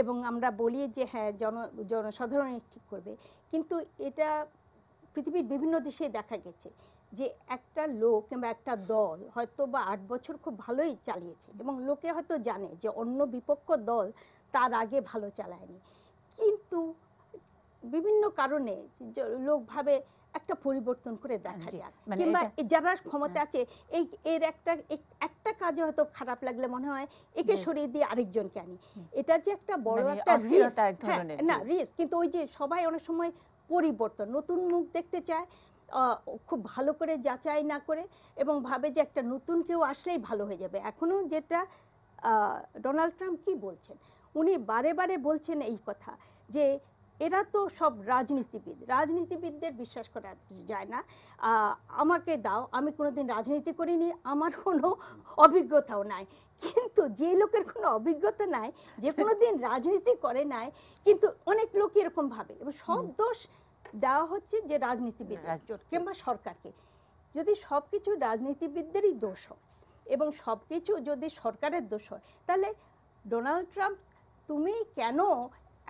এবং আমরা বলি যে হ্যাঁ জনসাধারণ ঠিক করবে, কিন্তু এটা পৃথিবীর বিভিন্ন দেশে দেখা গেছে যে একটা লোক কিংবা একটা দল হয়তো বা 8 বছর খুব ভালোই চালিয়েছে এবং লোকে হয়তো জানে যে অন্য বিপক্ষ দল তার আগে ভালো চালায়নি, কিন্তু বিভিন্ন কারণে লোক ভাবে একটা পরিবর্তন করে দেখা যায়, কিংবা যারা ক্ষমতা আছে এর একটা কাজে হয়তো খারাপ লাগলে মনে হয় একে সরিয়ে দিয়ে আরেকজনকে আনি। এটা যে একটা বড় একটা রিস্ক, কিন্তু ওই যে সবাই অনেক সময় পরিবর্তন, নতুন মুখ দেখতে চায়, খুব ভালো করে যাচাই না করে, এবং ভাবে যে একটা নতুন কেউ আসলেই ভালো হয়ে যাবে। এখনো যেটা ডোনাল্ড ট্রাম্প কি বলছেন, উনি বারে বারে বলছেন এই কথা যে এরা তো সব রাজনীতিবিদদের বিশ্বাস করা যায় না, আমাকে দাও, আমি কোনোদিন রাজনীতি করিনি, আমার কোনো অভিজ্ঞতাও নাই। কিন্তু যে লোকের কোনো অভিজ্ঞতা নাই, যে কোনোদিন রাজনীতি করে নাই, কিন্তু অনেক লোক এরকম ভাবে, এবং সব দোষ দেওয়া হচ্ছে যে রাজনীতিবিদদের কিংবা সরকারকে। যদি সব কিছু রাজনীতিবিদদেরই দোষ হয় এবং সব কিছু যদি সরকারের দোষ হয়, তাহলে ডোনাল্ড ট্রাম্প তুমি কেন,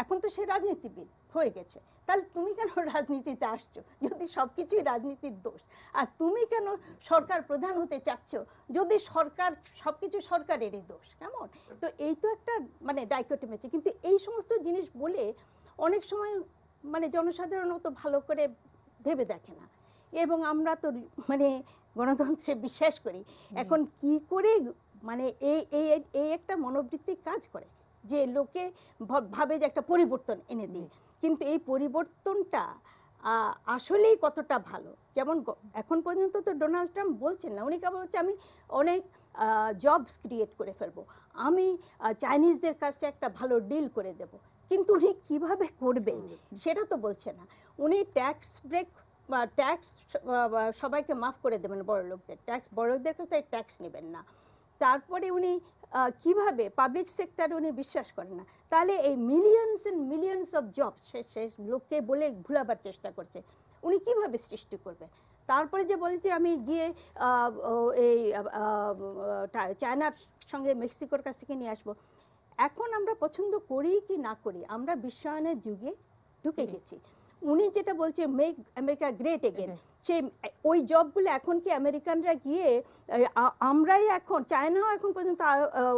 এখন তো সে রাজনীতিবিদ হয়ে গেছে, তাহলে তুমি কেন রাজনীতিতে আসছো যদি সব কিছুই রাজনীতির দোষ? আর তুমি কেন সরকার প্রধান হতে চাচ্ছ যদি সব কিছু সরকারেরই দোষ? কেমন? তো এই তো একটা মানে ডাইকোটমি আছে। কিন্তু এই সমস্ত জিনিস বলে অনেক সময় মানে জনসাধারণ তো ভালো করে ভেবে দেখে না, এবং আমরা তো মানে গণতন্ত্রে বিশ্বাস করি। এখন কি করে মানে এই একটা মনোবৃত্তি কাজ করে যে লোকে ভাবে যে একটা পরিবর্তন এনে দিই, কিন্তু এই পরিবর্তনটা আসলেই কতটা ভালো? যেমন এখন পর্যন্ত তো ডোনাল্ড ট্রাম্প বলছেন না, উনি কেবল হচ্ছে আমি অনেক জবস ক্রিয়েট করে ফেলবো, আমি চাইনিজদের কাছে একটা ভালো ডিল করে দেব, কিন্তু উনি কীভাবে করবেন সেটা তো বলছে না। উনি ট্যাক্স ব্রেক বা ট্যাক্স সবাইকে মাফ করে দেবেন, বড় লোকদের কাছে ট্যাক্স নেবেন না। তারপরে উনি কিভাবে পাবলিক সেক্টরে উনি বিশ্বাস করেন না, তাহলে এই millions and millions of jobs সে লোককে বলে ভুলাবার চেষ্টা করছে, উনি কিভাবে সৃষ্টি করবে? তারপরে যে বলছে আমি গিয়ে এই চায়নার সঙ্গে মেক্সিকোর কাছ থেকে নিয়ে আসবো। এখন আমরা পছন্দ করি কি না করি, আমরা বিশ্বায়নের যুগে ঢুকে গেছি। উনি যেটা বলছে মেক আমেরিকা গ্রেট এগেন, সেই ওই জবগুলো এখন কি আমেরিকানরা গিয়ে আমরাই এখন, চায়নাও এখন পর্যন্ত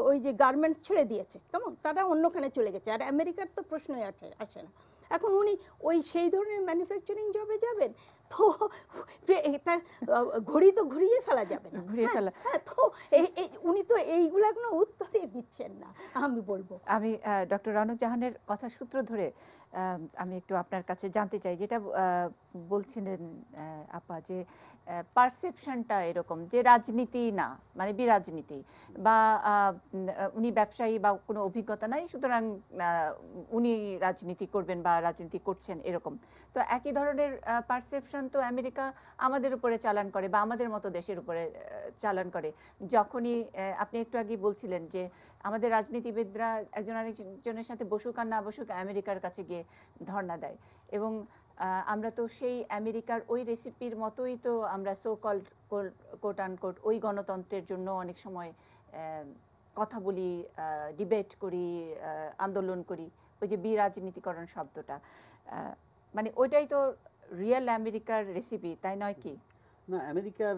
ওই যে গার্মেন্টস ছেড়ে দিয়েছে, কেমন তারা অন্যখানে চলে গেছে, আর আমেরিকার তো প্রশ্নই আসে না। এখন উনি ওই সেই ধরনের ম্যানুফ্যাকচারিং জবে যাবেন, তো এটা ঘড়ি তো ঘুরিয়ে ফেলা যাবে না, তো উনি তো এইগুলা কোনো উত্তরই দিচ্ছেন না। আমি বলবো, আমি ডক্টর রানু জাহানের কথা সূত্র ধরে আমি একটু আপনার কাছে জানতে চাই, যেটা বলছিলেন আপা, যে পারসেপশনটা এরকম যে রাজনীতি না মানে বিরাজনীতি, বা উনি ব্যবসায়ী বা কোনো অভিজ্ঞতা নাই, সুতরাং উনি রাজনীতি করবেন বা রাজনীতি করছেন এরকম। তো একই ধরনের পারসেপশন তো আমেরিকা আমাদের উপরে চালান করে বা আমাদের মতো দেশের উপরে চালান করে। যখনই আপনি একটু আগে বলছিলেন যে আমাদের রাজনীতিবিদরা একজন আরেকজনের সাথে বসুক আর না বসুক আমেরিকার কাছে গিয়ে ধর্ণা দেয়, এবং আমরা তো সেই আমেরিকার ওই রেসিপির মতোই তো আমরা সো কল্ড কোট আনকোট ওই গণতন্ত্রের জন্য অনেক সময় কথা বলি, ডিবেট করি, আন্দোলন করি, ওই যে বিরাজনীতিকরণ শব্দটা, মানে ওইটাই তো রিয়েল আমেরিকার রেসিপি, তাই নয় কি? না, আমেরিকার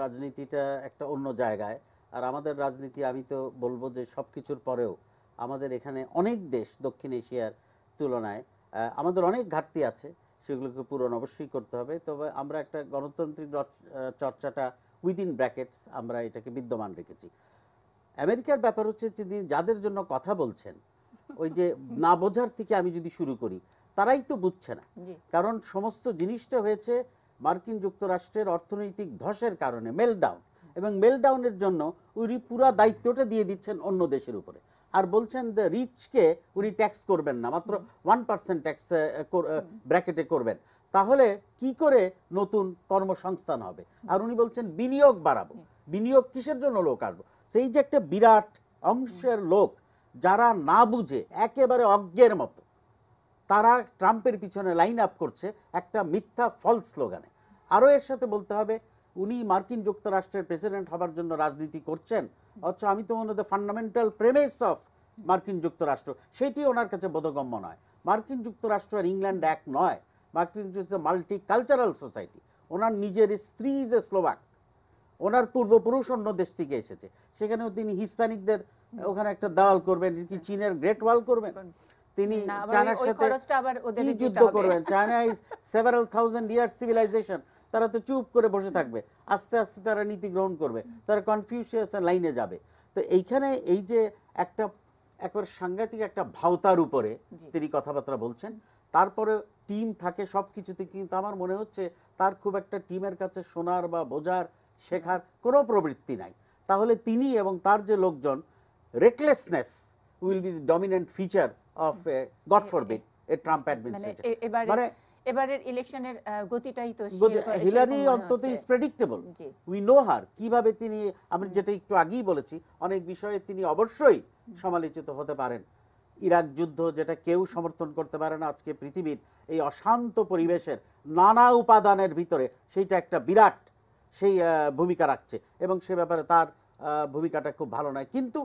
রাজনীতিটা একটা অন্য জায়গায়, আর আমাদের রাজনীতি আমি তো বলবো যে সব কিছুর পরেও আমাদের এখানে অনেক দেশ দক্ষিণ এশিয়ার তুলনায় আমাদের অনেক ঘাটতি আছে, সেগুলোকে পূরণ অবশ্যই করতে হবে। তবে আমরা একটা গণতান্ত্রিক চর্চাটা উইদিন ব্র্যাকেটস আমরা এটাকে বিদ্যমান রেখেছি। আমেরিকার ব্যাপার হচ্ছে যে যাদের জন্য কথা বলছেন, ওই যে না বোঝার থেকে আমি যদি শুরু করি, তারাই তো বুঝছে না। কারণ সমস্ত জিনিসটা হয়েছে মার্কিন যুক্তরাষ্ট্রের অর্থনৈতিক ধসের কারণে, মেলডাউন, এবং মেলডাউনের জন্য উনি পুরা দায়িত্বটা দিয়ে দিচ্ছেন অন্য দেশের উপরে, আর বলছেন যে রিচকে উনি ট্যাক্স করবেন না, মাত্র 1% ট্যাক্স ব্র্যাকেটে করবেন। তাহলে কি করে নতুন কর্মসংস্থান হবে? আর উনি বলছেন বিনিয়োগ বাড়াবো। বিনিয়োগ কিসের জন্য লোক আসবো? সেই যে একটা বিরাট অংশের লোক যারা না বুঝে একেবারে অজ্ঞের মতো তারা ট্রাম্পের পিছনে লাইন আপ করছে একটা মিথ্যা ফলস স্লোগানে। আরও এর সাথে বলতে হবে, উনি মার্কিন যুক্তরাষ্ট্রের প্রেসিডেন্ট হবার জন্য রাজনীতি করছেন, অথচ আমি তো মনে হয় ফান্ডামেন্টাল প্রেমিস অফ মার্কিন যুক্তরাষ্ট্র সেটি ওনার কাছে বোধগম্য নয়। মার্কিন যুক্তরাষ্ট্র আর ইংল্যান্ড এক নয়, মার্কিন যুক্তরাষ্ট্র মাল্টি কালচারাল সোসাইটি। ওনার নিজের স্ত্রী যে স্লোভাক, ওনার পূর্বপুরুষ অন্য দেশ থেকে এসেছে, সেখানেও তিনি হিসপ্যানিকদের ওখানে একটা দেওয়াল করবেন, কি চীনের গ্রেট ওয়াল করবেন? তিনি চায়নার সাথে কি যুদ্ধ করবেন? China is several thousand year civilization, তারা তো চুপ করে বসে থাকবে, আস্তে আস্তে তারা নীতি গ্রহণ করবে, তারা কনফিউশিয়াসের লাইনে যাবে। তো এইখানে এই যে একটা একবার সাংঘাতিক একটা ভাওতার উপরে তিনি কথাবার্তা বলছেন, তারপরে টিম থাকে সব কিছুতে, কিন্তু আমার মনে হচ্ছে তার খুব একটা টিমের কাছে শোনার বা বোঝার শেখার কোনো প্রবৃত্তি নাই। তাহলে তিনি এবং তার যে লোকজন, recklessness will be the dominant feature of God forbid a Trump administration. মানে এবারের ইলেকশনের গতিটাই তো হিলারি অন্তত is predictable, we know her. কিভাবে তিনি, আমি যেটা একটু আগেই বলেছি, অনেক বিষয়ে তিনি অবশ্যই সমালোচিত হতে পারেন। ইরাক যুদ্ধ যেটা কেউ সমর্থন করতে পারে না আজকে পৃথিবীর এই অশান্ত পরিবেশের নানা উপাদানের ভিতরে, সেইটা একটা বিরাট সেই ভূমিকা রাখছে, এবং সে ব্যাপারে তার ভূমিকাটা খুব ভালো নয়। কিন্তু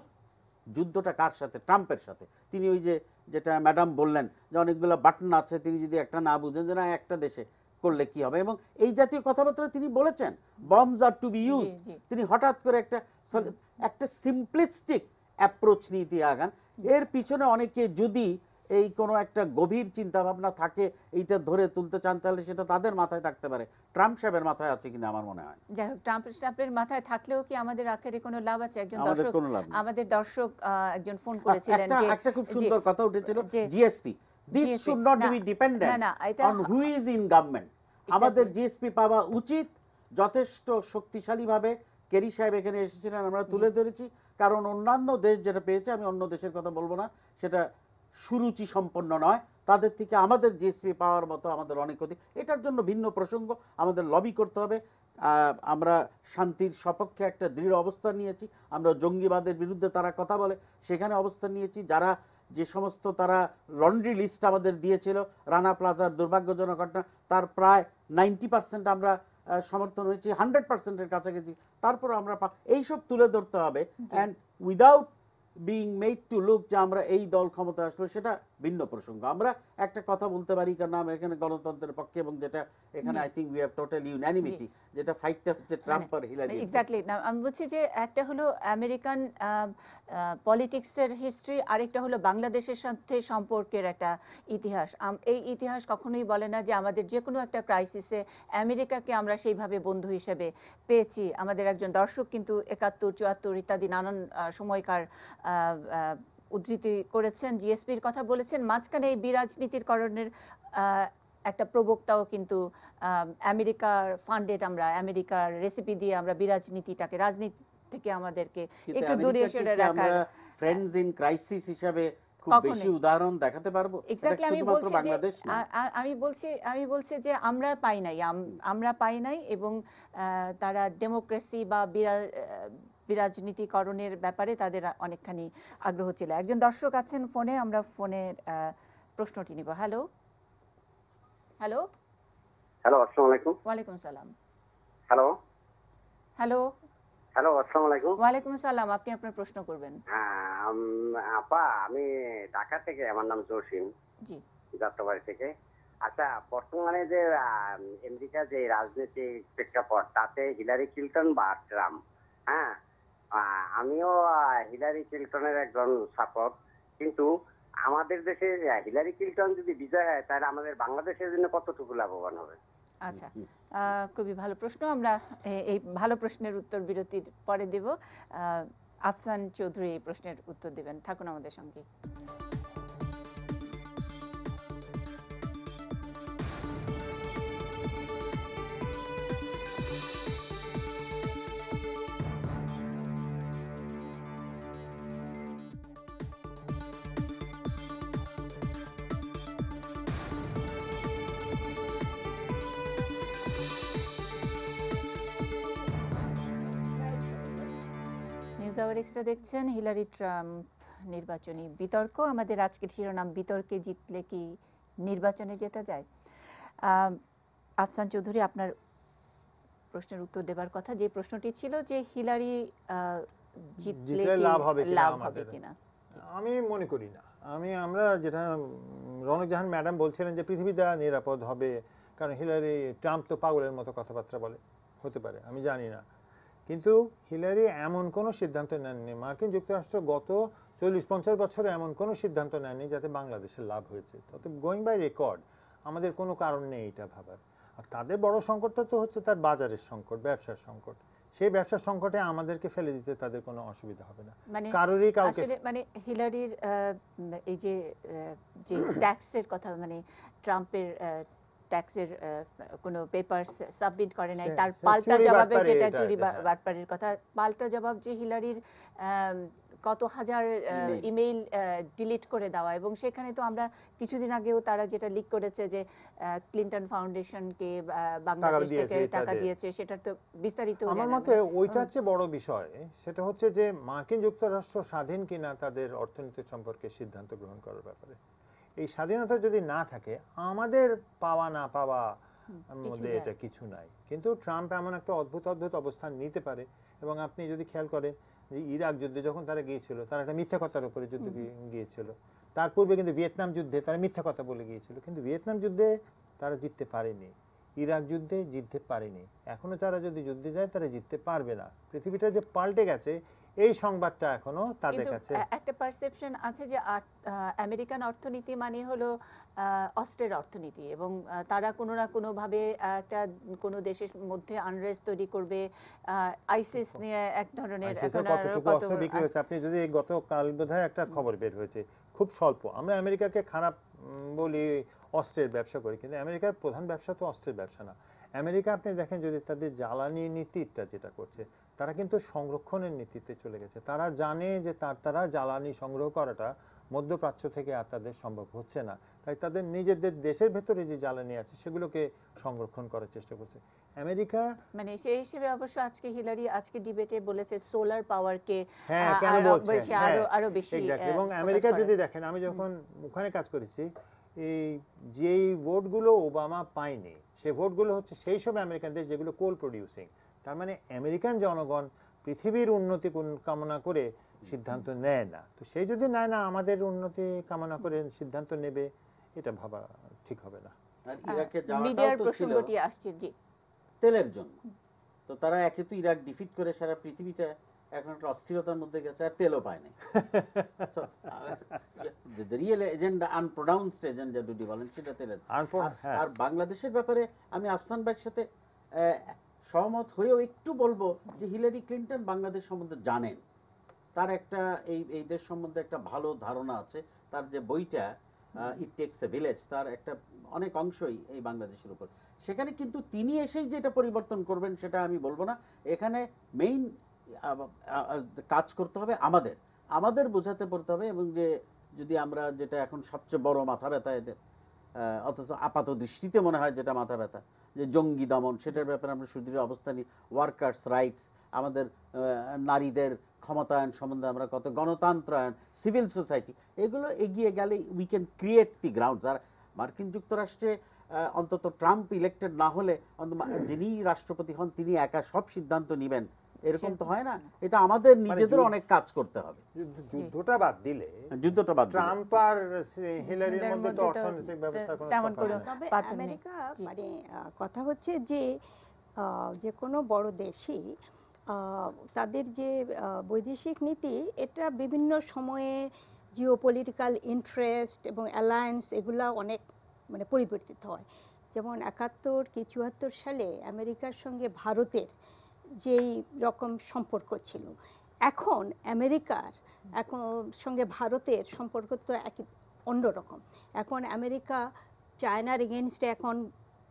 যুদ্ধটা কার সাথে? ট্রাম্পের সাথে। তিনি ওই যে যেটা ম্যাডাম বললেন যে অনেকগুলো বাটন আছে, তিনি যদি একটা না বুঝেন যে না একটা দেশে করলে কি হবে, এবং এই জাতীয় কথাবার্তা তিনি বলেছেন, bombs are to be used. তিনি হঠাৎ করে একটা সিম্পলিস্টিক অ্যাপ্রোচ নীতি আগান। এর পিছনে অনেকে যদি এই কোনো একটা গভীর চিন্তা ভাবনা থাকে, এইটা ধরে তুলতে চান, তাহলে সেটা তাদের মাথায় থাকতে পারে। ট্রাম্প সাহেবের মাথায় আছে কিনা আমার মনে হয়। যাই হোক, ট্রাম্প সাহেবের মাথায় থাকলেও কি আমাদের আখেরে কোনো লাভ আছে? একজন দর্শক, আমাদের দর্শক একজন ফোন করেছিলেন যে একটা খুব সুন্দর কথা উঠেছিল, GSP this should not be dependent on who is in government. আমাদের জিএসপি পাওয়া উচিত যথেষ্ট শক্তিশালীভাবে। কেরি সাহেব এখানে এসেছিলেন, আমরা তুলে ধরেছি, কারণ অন্যান্য দেশ যেটা পেয়েছে, আমি অন্য দেশের কথা বলবো না, সেটা সুরুচি সম্পন্ন নয়, তাদের থেকে আমাদের জিএসপি পাওয়ার মতো আমাদের অনেক ক্ষতি। এটার জন্য ভিন্ন প্রসঙ্গ, আমাদের লবি করতে হবে। আমরা শান্তির সপক্ষে একটা দৃঢ় অবস্থান নিয়েছি, আমরা জঙ্গিবাদের বিরুদ্ধে তারা কথা বলে সেখানে অবস্থান নিয়েছি। যারা যে সমস্ত তারা লন্ড্রি লিস্ট আমাদের দিয়েছিল রানা প্লাজার দুর্ভাগ্যজনক ঘটনা, তার প্রায় 90% আমরা সমর্থন হয়েছি, 100%-এর কাছাকাছি। তারপর আমরা এইসব তুলে ধরতে হবে, and without being made to look যে আমরা এই দল ক্ষমতা আসলো, সেটা ভিন্ন প্রসঙ্গ। আমরা একটা কথা বলতে পারি, কারণ আমরা এখানে গণতন্ত্রের পক্ষে, এবং যেটা এখানে I think we have total unanimity, যেটা ফাইটটা হচ্ছে ট্রাম্প আর হিলারি। এক্স্যাক্টলি। আমি বলছি যে একটা হলো আমেরিকান পলিটিক্সের হিস্ট্রি, আরেকটা হলো বাংলাদেশের সাথে সম্পর্কের একটা ইতিহাস। এই ইতিহাস কখনোই বলে না যে আমাদের যে কোনো একটা ক্রাইসিসে আমেরিকাকে আমরা সেইভাবে বন্ধু হিসেবে পেয়েছি। আমাদের একজন দর্শক কিন্তু 71, 74 ইত্যাদি নানান সময়কার উদ্ধৃতি করেছেন, জিএসপির কথা বলেছেন। মাঝখানে এই বিরাজনীতির কারণের একটা প্রবক্তাও কিন্তু আমেরিকার ফান্ডেড, আমরা আমেরিকার রেসিপি দিয়ে আমরা বিরাজনীতিটাকে, রাজনীতি থেকে আমাদেরকে একটু দূরে সরে রাখার, ফ্রেন্ডস ইন ক্রাইসিস হিসাবে খুব বেশি উদাহরণ দেখাতে পারবো। এক্স্যাক্টলি। আমি বলছি যে আমরা পাই নাই, এবং তারা ডেমোক্রেসি বা বিরাজনীতিকরণের ব্যাপারে তাদের অনেকখানি আগ্রহ ছিল। একজন দর্শক আছেন ফোনে, আমরা ফোনের প্রশ্নটি নিব। হ্যালো হ্যালো হ্যালো, আসসালামু আলাইকুম। ওয়ালাইকুম সালাম। হ্যালো হ্যালো হ্যালো, আসসালামু আলাইকুম। ওয়ালাইকুম সালাম, আপনি আপনার প্রশ্ন করবেন। আপা, আমি ঢাকা থেকে, আমার নাম জসিম, জি, যাত্রাবাড়ি থেকে। আচ্ছা, বর্তমানে যে আমেরিকা যে রাজনৈতিক প্রেক্ষাপট, তাতে হিলারি ক্লিনটন বা ট্রাম্প, হ্যাঁ, আমিও হিলারি ক্লিনটনের একজন সাপোর্ট, কিন্তু আমাদের দেশে হিলারি ক্লিন্টন যদি বিজয় হয় তাহলে আমাদের বাংলাদেশের জন্য কতটুকু লাভবান হবে? আচ্ছা, খুবই ভালো প্রশ্ন। আমরা এই ভালো প্রশ্নের উত্তর বিরতির পরে দেব। আফসান চৌধুরী এই প্রশ্নের উত্তর দেবেন, থাকুন আমাদের সঙ্গে। নিউজ আওয়ার এক্সট্রা দেখছেন। হিলারি ট্রাম্প নির্বাচনী বিতর্ক। আমাদের আজকের শিরোনাম, বিতর্কে জিতলে কি নির্বাচনে জেতা যায়? আফসান চৌধুরী, আপনার প্রশ্নের উত্তর দেবার কথা, যে প্রশ্নটি ছিল যে হিলারি জিতলে লাভ হবে কিনা। আমি মনে করি না। আমরা যেটা রনক জাহান ম্যাডাম বলছিলেন যে পৃথিবীটা নিরাপদ হবে, কারণ হিলারি ট্রাম্প তো পাগলের মতো কথাবার্তা বলে, হতে পারে, আমি জানি না। কিন্তু হিলারি এমন কোনো সিদ্ধান্ত নেননি, মার্কিন যুক্তরাষ্ট্র গত 40-50 বছরে এমন কোনো সিদ্ধান্ত নেননি যাতে বাংলাদেশের লাভ হয়েছে। তবে গোয়িং বাই রেকর্ড আমাদের কোনো কারণ নেই এটা ভাবার। আর তাদের বড় সংকটটা তো হচ্ছে তার বাজারের সংকট, ব্যবসার সংকট। সেই ব্যবসার সংকটে আমাদেরকে ফেলে দিতে তাদের কোনো অসুবিধা হবে না, কারোরই কাউকে। মানে হিলারির এই যে ট্যাক্সের কথা, মানে ট্রাম্পের ট্যাক্সের কোনো পেপার সাবমিট করে নাই, তার পাল্টা জবাবে, যেটা চুরি বাটপাড়ির কথা, পাল্টা জবাব যে হিলারির কত হাজার ইমেইল ডিলিট করে দেওয়া। এবং সেখানে তো আমরা কিছুদিন আগেও তারা যেটা লিক করেছে যে ক্লিন্টন ফাউন্ডেশনকে বাংলাদেশ থেকে টাকা দিয়েছে, সেটার তো বিস্তারিত আমার মতে ওইটার চেয়ে বড় বিষয় সেটা হচ্ছে যে মার্কিন যুক্তরাষ্ট্র স্বাধীন কিনা তাদের অর্থনীতি সম্পর্কে সিদ্ধান্ত গ্রহণ করার ব্যাপারে। এই স্বাধীনতা যদি না থাকে, আমাদের পাওয়া না পাওয়া মধ্যে এটা কিছু নাই। কিন্তু ট্রাম্প এমন একটা অদ্ভুত অবস্থান নিতে পারে। এবং আপনি যদি খেয়াল করেন যে ইরাক যুদ্ধে যখন তারা গিয়েছিল, তারা একটা মিথ্যা কথার উপরে যুদ্ধ গিয়েছিল। তার পূর্বে কিন্তু ভিয়েতনাম যুদ্ধে তারা মিথ্যা কথা বলে গিয়েছিল, কিন্তু ভিয়েতনাম যুদ্ধে তারা জিততে পারেনি, ইরাক যুদ্ধে জিততে পারেনি। এখনো তারা যদি যুদ্ধে যায় তারা জিততে পারবে না। পৃথিবীটা যে পাল্টে গেছে এই সংবাদটা এখনো তাদের কাছে। একটা পারসেপশন আছে যে আমেরিকান অর্থনীতি মানে হলো অস্ট্রের অর্থনীতি, এবং তারা কোনো না কোনো ভাবে একটা কোনো দেশের মধ্যে আনরেস্ট তৈরি করবে। আইসিস নিয়ে এক ধরনের কতটুকু অস্ত্র বিক্রি হয়েছে, আপনি যদি গতকাল বোধহয় একটা খবর বের হয়েছে, খুব স্বল্প। আমরা আমেরিকাকে খারাপ বলি, অস্ত্রের ব্যবসা করি, কিন্তু আমেরিকার প্রধান ব্যবসা তো অস্ত্রের ব্যবসা না। আমেরিকা আপনি দেখেন যদি তাদের জ্বালানি নীতিটা যেটা করছে, তারা কিন্তু সংরক্ষণের নীতিতে চলে গেছে। তারা জানে যে তারা জ্বালানি সংগ্রহ করাটা মধ্যপ্রাচ্য থেকে আর তাদের সম্ভব হচ্ছে না, তাই তাদের নিজেদের দেশের ভেতরে যে জ্বালানি আছে সেগুলোকে সংরক্ষণ করার চেষ্টা করছে আমেরিকা। মানে সেই হিসেবে অবশ্য আজকে হিলারি আজকে ডিবেটে বলেছে সোলার পাওয়ারকে আরো বেশি। এবং আমেরিকা যদি দেখেন, আমি যখন ওখানে কাজ করেছি, এই যেই ভোটগুলো ওবামা পায়নি সেই ভোটগুলো হচ্ছে সেই সব আমেরিকান দেশ যেগুলো কোল প্রডিউসিং। তার মানে আমেরিকান জনগণ পৃথিবীর উন্নতি কামনা করে সিদ্ধান্ত নেয় না। তো সেই যদি নেয় না, আমাদের উন্নতি কামনা করে সিদ্ধান্ত নেবে, এটা ভাবা ঠিক হবে না। আর ইরাকে মিডিয়ার প্রসঙ্গটি আসছে জি তেলের জন্য। তো তারা একে তো ইরাক ডিফিট করে সারা পৃথিবীটা এখন একটা অস্থিরতার মধ্যে গেছে, আর তেলও পায় না। দ্য রিয়েল এজেন্ডা, আনপ্রোনাউন্সড এজেন্ডা যদি বলেন, সেটা তেলের। আর বাংলাদেশের ব্যাপারে আমি আফসান ভাইয়ের সাথে সহমত হয়েও একটু বলবো যে হিলারি ক্লিন্টন বাংলাদেশ সম্বন্ধে জানেন, তার একটা এই দেশ সম্বন্ধে একটা ভালো ধারণা আছে। তার যে বইটা ইট টেকস এ ভিলেজ, তার একটা অনেক অংশই এই বাংলাদেশের উপর। সেখানে কিন্তু তিনি এসেই যেটা পরিবর্তন করবেন সেটা আমি বলবো না। এখানে মেইন কাজ করতে হবে আমাদের বোঝাতে পড়তে হবে। এবং যে যদি আমরা যেটা এখন সবচেয়ে বড় মাথা ব্যথা এদের, অথচ আপাত দৃষ্টিতে মনে হয় যেটা মাথা ব্যথা, যে জঙ্গি দমন, সেটার ব্যাপারে আমরা সুদৃঢ় অবস্থান নিই। ওয়ার্কার্স রাইটস, আমাদের নারীদের ক্ষমতায়ন সম্বন্ধে আমরা কত, গণতন্ত্রায়ন, সিভিল সোসাইটি, এগুলো এগিয়ে গেলে we can create the grounds. আর মার্কিন যুক্তরাষ্ট্রে অন্তত ট্রাম্প ইলেক্টেড না হলে যিনি রাষ্ট্রপতি হন তিনি একা সব সিদ্ধান্ত নেবেন, এরকম তো হয় না। এটা আমাদের নিজেদের অনেক কাজ করতে হবে। যুদ্ধটা বাদ দিলে ট্রাম্প আর হিলারির মধ্যে তো অর্থনৈতিক ব্যবস্থা কোনো তবে আমেরিকা, মানে কথা হচ্ছে যে কোনো বড় দেশই তাদের যে বৈদেশিক নীতি, এটা বিভিন্ন সময়ে জিওপলিটিক্যাল ইন্টারেস্ট এবং অ্যালায়েন্স এগুলা অনেক মানে পরিবর্তিত হয়। যেমন 71 কি 74 সালে আমেরিকার সঙ্গে ভারতের যেই রকম সম্পর্ক ছিল, এখন আমেরিকার সঙ্গে ভারতের সম্পর্ক তো অন্যরকম। এখন আমেরিকা চায়নার এগেনস্টে এখন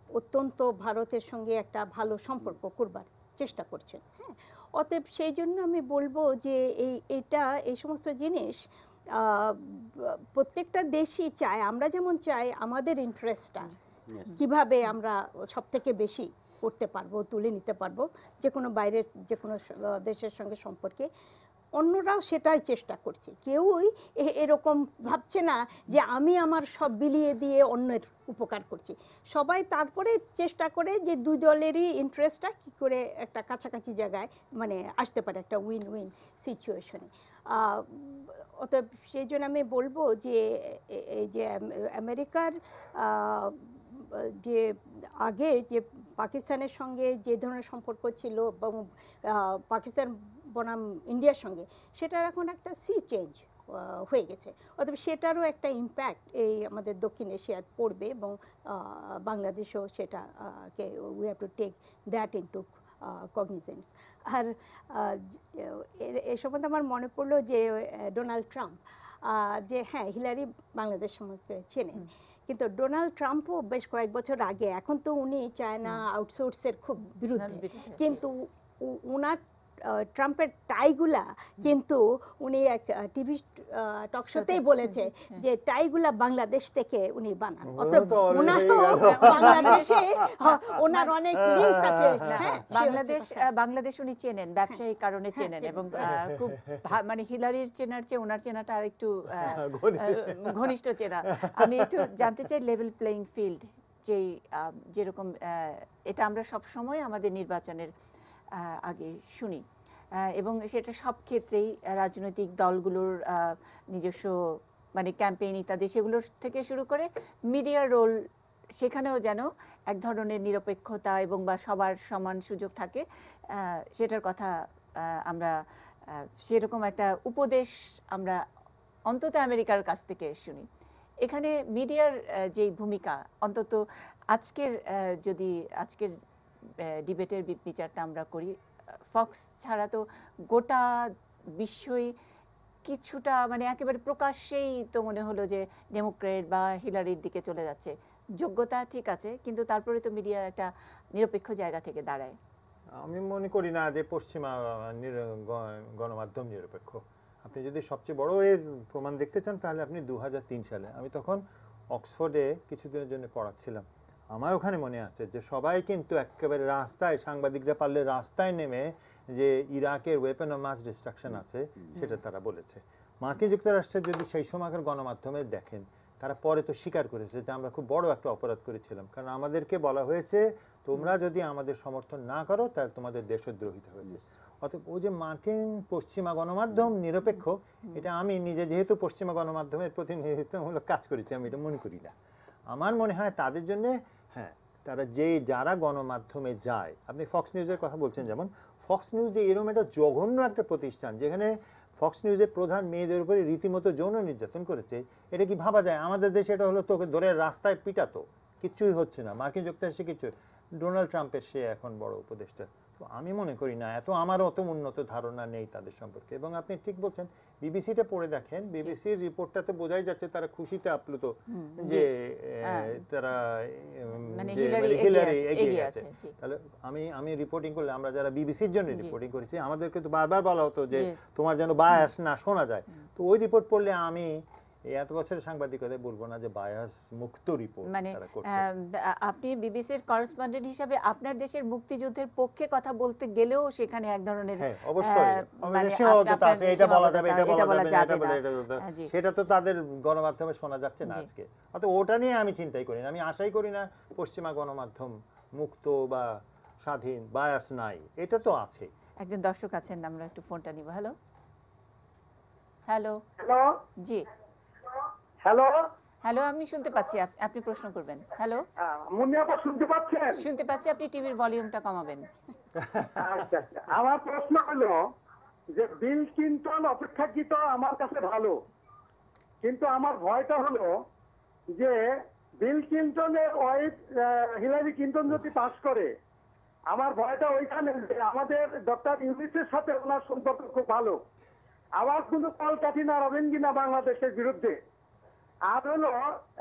অত্যন্ত ভারতের সঙ্গে একটা ভালো সম্পর্ক করবার চেষ্টা করছেন। হ্যাঁ, অতএব সেই জন্য আমি বলবো যে এই সমস্ত জিনিস প্রত্যেকটা দেশই চায়, আমরা যেমন চাই আমাদের ইন্টারেস্টটা কিভাবে আমরা সব থেকে বেশি করতে পারবো, তুলে নিতে পারবো যে কোনো বাইরের যে কোনো দেশের সঙ্গে সম্পর্কে, অন্যরাও সেটাই চেষ্টা করছে। কেউই এরকম ভাবছে না যে আমি আমার সব বিলিয়ে দিয়ে অন্যের উপকার করছি। সবাই তারপরে চেষ্টা করে যে দুই দলেরই ইন্টারেস্টটা কী করে একটা কাছাকাছি জায়গায় মানে আসতে পারে একটা উইন উইন সিচুয়েশনে। অতএব সেই জন্য আমি বলবো যে এই যে আমেরিকার যে আগে যে পাকিস্তানের সঙ্গে যে ধরনের সম্পর্ক ছিল এবং পাকিস্তান বনাম ইন্ডিয়ার সঙ্গে, সেটার এখন একটা সি চেঞ্জ হয়ে গেছে। অতএব সেটারও একটা ইম্প্যাক্ট এই আমাদের দক্ষিণ এশিয়ায় পড়বে এবং বাংলাদেশও সেটাকে we have to take that into cognizance. আর এ সম্বন্ধে আমার মনে পড়লো যে ডোনাল্ড ট্রাম্প যে হ্যাঁ হিলারি বাংলাদেশ সম্পর্কে চেনেন, কিন্তু ডোনাল্ড ট্রাম্পও বেশ কয়েক বছর আগে, এখন তো উনি চায়না আউটসোর্সের খুব বিরুদ্ধে, কিন্তু ওনার ট্রাম্পের টাইগুলা কিন্তু উনি এক টিভি টক শোতেই বলেছে যে টাইগুলা বাংলাদেশ থেকে উনি বানান। অতএব বাংলাদেশে ওনার অনেক লিঙ্কস আছে। বাংলাদেশ উনি চেনেন, ব্যবসায়িক কারণে চেনেন এবং খুব মানে হিলারির চেনার চেয়ে ওনার চেনাটা আর একটু ঘনিষ্ঠ চেনা। আমি একটু জানতে চাই লেভেল প্লেইং ফিল্ড যেরকম এটা আমরা সব সময় আমাদের নির্বাচনের আগে শুনি এবং সেটা সব ক্ষেত্রেই রাজনৈতিক দলগুলোর নিজস্ব মানে ক্যাম্পেইন ইত্যাদি সেগুলোর থেকে শুরু করে মিডিয়ার রোল, সেখানেও যেন এক ধরনের নিরপেক্ষতা এবং বা সবার সমান সুযোগ থাকে, সেটার কথা আমরা সেরকম একটা উপদেশ আমরা অন্তত আমেরিকার কাছ থেকে শুনি। এখানে মিডিয়ার যেই ভূমিকা, অন্তত আজকের ডিবেটের বিচারটা আমরা করি, ফক্স ছাড়া তো গোটা বিশ্বই কিছুটা মানে একেবারে প্রকাশ্যেই তো মনে হলো যে ডেমোক্রেট বা হিলারির দিকে চলে যাচ্ছে। যোগ্যতা ঠিক আছে, কিন্তু তারপরে তো মিডিয়া একটা নিরপেক্ষ জায়গা থেকে দাঁড়ায়। আমি মনে করি না যে পশ্চিমা গণমাধ্যম নিরপেক্ষ। আপনি যদি সবচেয়ে বড় এর প্রমাণ দেখতে চান তাহলে আপনি 2003 সালে, আমি তখন অক্সফোর্ডে কিছুদিনের জন্য পড়াচ্ছিলাম, আমার ওখানে মনে আছে যে সবাই কিন্তু একেবারে রাস্তায়, সাংবাদিকরা পারলে রাস্তায় নেমে যে ইরাকের ওয়েপন অফ মাস ডিস্ট্রাকশন আছে সেটা তারা বলেছে। মার্কিন যুক্তরাষ্ট্রের যদি সেই সময়কার গণমাধ্যমে দেখেন, তারা পরে তো স্বীকার করেছে যে আমরা খুব বড় একটা অপরাধ করেছিলাম, কারণ আমাদেরকে বলা হয়েছে তোমরা যদি আমাদের সমর্থন না করো তাহলে তোমাদের দেশদ্রোহিতা হয়েছে। অতএব ওই যে মার্কিন পশ্চিমা গণমাধ্যম নিরপেক্ষ, এটা আমি নিজে যেহেতু পশ্চিমা গণমাধ্যমের প্রতিনিধিত্বমূলক কাজ করেছি, আমি এটা মনে করি না। আমার মনে হয় তাদের জন্য হ্যাঁ, তারা যারা গণমাধ্যমে যায়, আপনি ফক্স নিউজের কথা বলছেন, যেমন ফক্স নিউজ যে এরকম একটা জঘন্য একটা প্রতিষ্ঠান যেখানে ফক্স নিউজের প্রধান মেয়েদের উপরে রীতিমতো যৌন নির্যাতন করেছে, এটা কি ভাবা যায়? আমাদের দেশে এটা হলো তোকে ধরে রাস্তায় পিটাতো, কিচ্ছুই হচ্ছে না। মার্কিন যুক্তরাষ্ট্রে কিছু, ডোনাল্ড ট্রাম্পের সে এখন বড় উপদেষ্টা। তো আমি মনে করি না, আমারও অত উন্নত ধারণা নেই তাদের সম্পর্কে। এবং আপনি ঠিক বলছেন, বিবিসিটা পড়ে দেখেন, বিবিসির রিপোর্টটাতে বোঝাই যাচ্ছে তারা খুশিতে আপ্লুত যে তারা হিলারি এগিয়ে গেছে। তাহলে আমি রিপোর্টিং করলে, আমরা যারা বিবিসির জন্য রিপোর্টিং করেছি, আমাদেরকে তো বারবার বলা হতো যে তোমার যেন বায়াস না শোনা যায়। তো ওই রিপোর্ট পড়লে আমি এত বছরের সাংবাদিকতায় বলবো না যে বায়াস মুক্ত রিপোর্ট তারা করছে। আপনি বিবিসির করেসপন্ডেন্ট হিসেবে আপনার দেশের মুক্তিযুদ্ধের পক্ষে কথা বলতে গেলেও সেখানে এক ধরনের সেটা তো তাদের গণমাধ্যমে শোনা যাচ্ছে না আজকে। অত ওটা নিয়ে আমি চিন্তাই করি না, আমি আশাই করি না পশ্চিমা গণমাধ্যম মুক্ত বা স্বাধীন, বায়াস নাই, এটা তো আছে। একজন দর্শক আছেন, আমরা একটু ফোনটা নিব। হ্যালো হ্যালো হ্যালো, জি হ্যালো হ্যালো, আমি শুনতে পাচ্ছি, আপনি প্রশ্ন করবেন। হ্যালো মুন্নিয়াপা, শুনতে পাচ্ছেন? শুনতে পাচ্ছি, আপনি টিভির ভলিউমটা কমাবেন। আচ্ছা আচ্ছা, আমার প্রশ্ন হলো যে বিল ক্লিনটন অপেক্ষাকৃত আমার কাছে ভালো, কিন্তু আমার ভয়টা হলো যে বিল ক্লিনটনের ওয়াইফ হিলারি ক্লিনটন যদি পাস করে, আমার ভয়টা ওইখানে যে আমাদের ডক্টর ইউনিসের সাথে ওনার সম্পর্ক খুব ভালো, আবার কিন্তু কলকাঠি নাড়াবেন কিনা বাংলাদেশের বিরুদ্ধে। আর হলো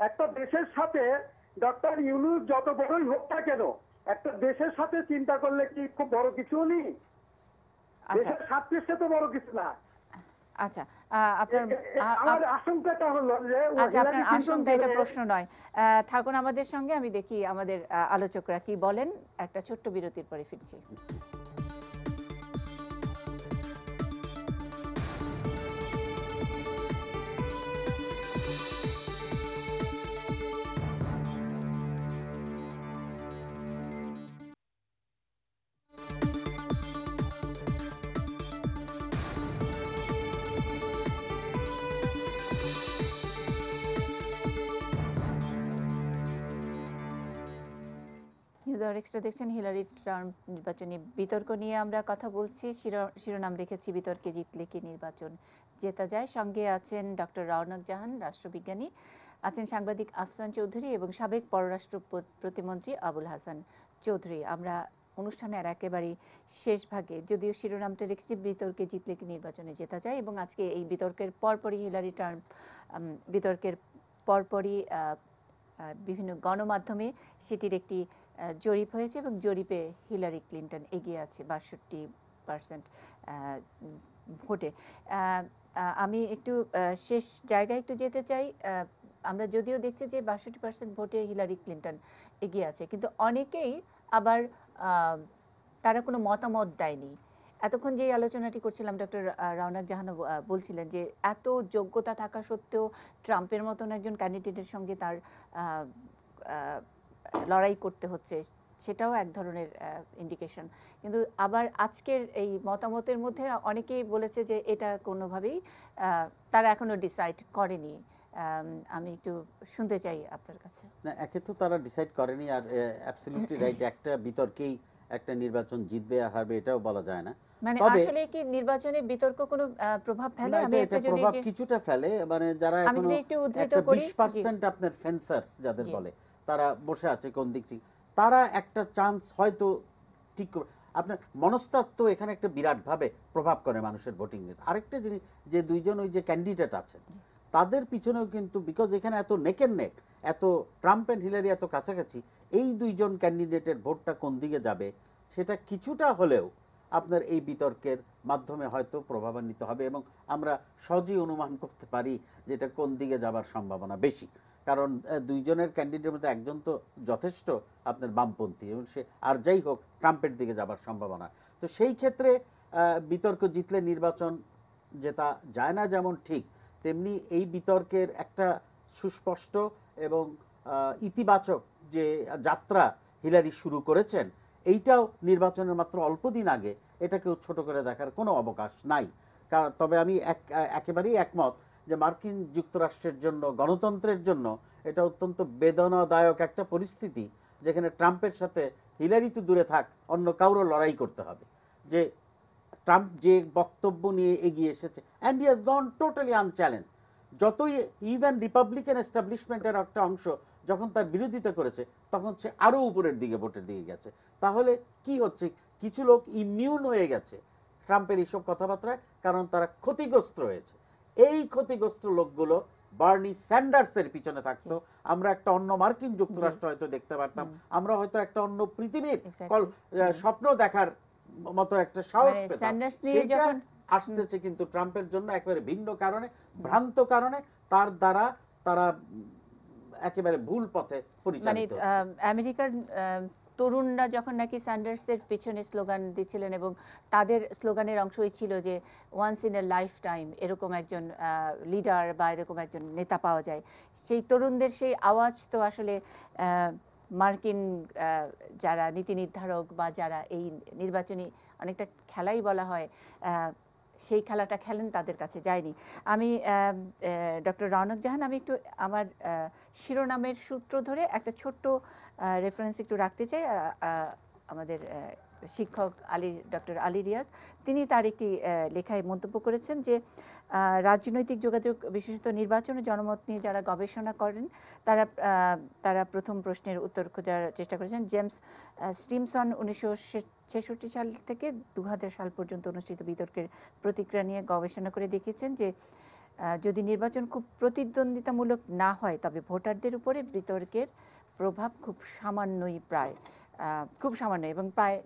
একটা দেশের সাথে ডক্টর ইউনুস যত বড়ই হোক না কেন, একটা দেশের সাথে চিন্তা করলে কি খুব বড় কিছু নেই? দেশের স্বার্থের সাথে বড় কিছু না। আচ্ছা, আপনার আমার আশঙ্কাটা হলো যে আচ্ছা, আপনার আশঙ্কা এটা প্রশ্ন নয়। থাকুন আমাদের সঙ্গে, আমি দেখি আমাদের আলোচকরা কি বলেন। একটা ছোট্ট বিরতির পরে ফিরছি। নিউজ আওয়ার এক্সট্রা দেখছেন। হিলারি ট্রাম্প নির্বাচনী বিতর্ক নিয়ে আমরা কথা বলছি। শিরোনাম রেখেছি বিতর্কে জিতলে কি নির্বাচন জেতা যায়। সঙ্গে আছেন ডক্টর রওনক জাহান, রাষ্ট্রবিজ্ঞানী, আছেন সাংবাদিক আফসান চৌধুরী এবং সাবেক পররাষ্ট্র প্রতিমন্ত্রী আবুল হাসান চৌধুরী। আমরা অনুষ্ঠানের একেবারেই শেষ ভাগে, যদিও শিরোনামটা রেখেছি বিতর্কে জিতলে কি নির্বাচনে জেতা যায়, এবং আজকে এই বিতর্কের পরপরই হিলারি ট্রাম্প বিতর্কের পরপরই বিভিন্ন গণমাধ্যমে সেটির একটি জরিপ হয়েছে এবং জরিপে হিলারি ক্লিনটন এগিয়ে আছে ৬২% ভোটে। আমি একটু শেষ জায়গায় একটু যেতে চাই। আমরা যদিও দেখছি যে ৬২% ভোটে হিলারি ক্লিনটন এগিয়ে আছে, কিন্তু অনেকেই আবার তারা কোনো মতামত দেয়নি। এতক্ষণ যে আলোচনাটি করছিলাম, ডক্টর রওনক জাহানও বলছিলেন যে এত যোগ্যতা থাকা সত্ত্বেও ট্রাম্পের মতন একজন ক্যান্ডিডেটের সঙ্গে তার লড়াই করতে হচ্ছে, সেটাও এক ধরনের ইন্ডিকেশন। কিন্তু আবার আজকের এই মতামতের মধ্যে অনেকেই বলেছে যে এটা কোনোভাবেই তারা এখনো ডিসাইড করেনি। আমি একটু শুনতে চাই আপনার কাছে। না, একে তো তারা ডিসাইড করেনি, আর অ্যাবসলিউটলি রাইট, একটা বিতর্কেই একটা নির্বাচন জিতবে আর হারবে এটাও বলা যায় না। মানে আসলে কি নির্বাচনে বিতর্ক কোনো প্রভাব ফেলে? আমি এটা প্রভাব কিছুটা ফেলে, মানে যারা এখনো 20% আপনার ফেন্সার্স যাদের বলে, তারা বসে আছে কোন দিক থেকে, তারা একটা চান্স হয়তো ঠিক আপনার মনস্তাত্ত্ব এখানে একটা বিরাটভাবে প্রভাব করে মানুষের ভোটিং রেট। আরেকটা জিনিস, যে দুইজন ওই যে ক্যান্ডিডেট আছেন তাদের পিছনেও কিন্তু, বিকজ এখানে এত নেকের নেক, এত ট্রাম্প এন্ড হিলারি এত কাছাকাছি, এই দুইজন ক্যান্ডিডেটের ভোটটা কোন দিকে যাবে সেটা কিছুটা হলেও আপনার এই বিতর্কের মাধ্যমে হয়তো প্রভাবান্বিত হবে, এবং আমরা সহজেই অনুমান করতে পারি যে এটা কোন দিকে যাবার সম্ভাবনা বেশি। কারণ দুইজনের ক্যান্ডিডেটের মধ্যে একজন তো যথেষ্ট আপনার বামপন্থী, এবং সে আর যাই হোক ট্রাম্পের দিকে যাবার সম্ভাবনা। তো সেই ক্ষেত্রে বিতর্ক জিতলে নির্বাচন জেতা যায় না যেমন ঠিক, তেমনি এই বিতর্কের একটা সুস্পষ্ট এবং ইতিবাচক যে যাত্রা হিলারি শুরু করেছেন, এইটাও নির্বাচনের মাত্র অল্প দিন আগে, এটাকেও ছোট করে দেখার কোনো অবকাশ নাই। কারণ তবে আমি একেবারেই একমত যে মার্কিন যুক্তরাষ্ট্রের জন্য, গণতন্ত্রের জন্য এটা অত্যন্ত বেদনাদায়ক একটা পরিস্থিতি, যেখানে ট্রাম্পের সাথে হিলারি তো দূরে থাক, অন্য কারো লড়াই করতে হবে। যে ট্রাম্প যে বক্তব্য নিয়ে এগিয়ে এসেছে, and he has gone totally unchallenged. যতই ইভেন রিপাবলিকান এস্টাবলিশমেন্টের একটা অংশ যখন তার বিরোধিতা করেছে, তখন সে আরও উপরের দিকে ভোটের দিকে গেছে। তাহলে কি হচ্ছে, কিছু লোক ইমিউন হয়ে গেছে ট্রাম্পের এইসব কথাবার্তায়, কারণ তারা ক্ষতিগ্রস্ত হয়েছে। এই ক্ষতিগ্রস্ত লোকগুলো বার্নি স্যান্ডার্সের পিছনে থাকতো, আমরা একটা অন্য মার্কিন যুক্তরাষ্ট্র হয়তো দেখতে পারতাম, আমরা হয়তো একটা অন্য পৃথিবীর স্বপ্ন দেখার মতো একটা সাহস পেতাম। সেটা আসতেছে কিন্তু ট্রাম্পের জন্য একেবারে ভিন্ন কারণে, ভ্রান্ত কারণে, তার দ্বারা তারা একেবারে ভুল পথে পরিচালিত। আমেরিকার তরুণরা যখন নাকি স্যান্ডার্সের পিছনে স্লোগান দিচ্ছিলেন, এবং তাদের স্লোগানের অংশই ছিল যে once in a lifetime এরকম একজন লিডার বা এরকম একজন নেতা পাওয়া যায়, সেই তরুণদের সেই আওয়াজ তো আসলে মার্কিন যারা নীতি নির্ধারক বা যারা এই নির্বাচনী অনেকটা খেলাই বলা হয়, সেই খেলাটা খেলেন, তাদের কাছে যায়নি। আমি ডক্টর রওনক জাহান, আমি একটু আমার শিরোনামের সূত্র ধরে একটা ছোট্ট রেফারেন্স একটু রাখতে চাই আমাদের শিক্ষক ডক্টর আলী রিয়াজ, তিনি তার একটি লেখায় মন্তব্য করেছেন যে রাজনৈতিক যোগাযোগ বিশেষত নির্বাচন ও জনমত নিয়ে যারা গবেষণা করেন তারা প্রথম প্রশ্নের উত্তর খোঁজার চেষ্টা করেছেন। জেমস স্টিমসন 1966 সাল থেকে 2000 সাল পর্যন্ত অনুষ্ঠিত বিতর্কের প্রতিক্রিয়া নিয়ে গবেষণা করে দেখিয়েছেন যে যদি নির্বাচন খুব প্রতিদ্বন্দ্বিতামূলক না হয় তবে ভোটারদের উপরে বিতর্কের প্রভাব খুব সামান্যই, খুব সামান্য এবং প্রায়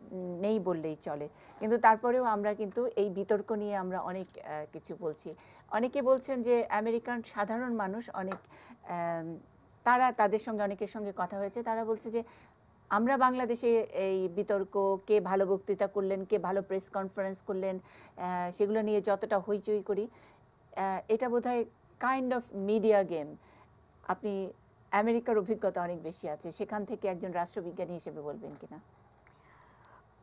নেই বললেই চলে। কিন্তু তারপরেও আমরা কিন্তু এই বিতর্ক নিয়ে আমরা অনেক কিছু বলছি। অনেকে বলছেন যে আমেরিকান সাধারণ মানুষ অনেক তাদের সঙ্গে অনেকের সঙ্গে কথা হয়েছে, তারা বলছে যে আমরা বাংলাদেশে এই বিতর্ক, কে ভালো বক্তৃতা করলেন, কে ভালো প্রেস কনফারেন্স করলেন, সেগুলো নিয়ে যতটা হইচই করি, এটা বোধহয় কাইন্ড অফ মিডিয়া গেম। আপনি আমেরিকার অভিজ্ঞতা অনেক বেশি আছে, সেখান থেকে একজন রাষ্ট্রবিজ্ঞানী হিসেবে বলবেন কিনা?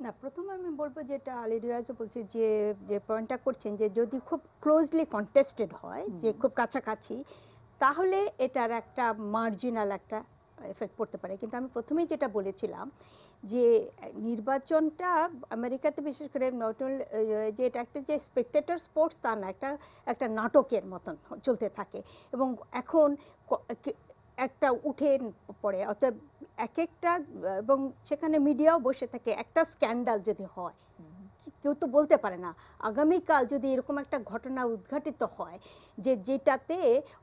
না, প্রথমে আমি বলবো যেটা আলী রিয়াজও বলছে যে পয়েন্টটা করছেন যে যদি খুব ক্লোজলি কন্টেস্টেড হয়, যে খুব কাছাকাছি, তাহলে এটার একটা মার্জিনাল একটা এফেক্ট পড়তে পারে। কিন্তু আমি প্রথমেই যেটা বলেছিলাম যে নির্বাচনটা আমেরিকাতে বিশেষ করে নট অনলি যে এটা একটা যে স্পেকটেটর স্পোর্টস তা না, একটা নাটকের মতন চলতে থাকে এবং এখন একটা উঠে পড়ে, অতএব এক একটা, এবং সেখানে মিডিয়াও বসে থাকে। একটা স্ক্যান্ডাল যদি হয়, কেউ তো বলতে পারে না আগামীকাল যদি এরকম একটা ঘটনা উদ্ঘাটিত হয় যেটাতে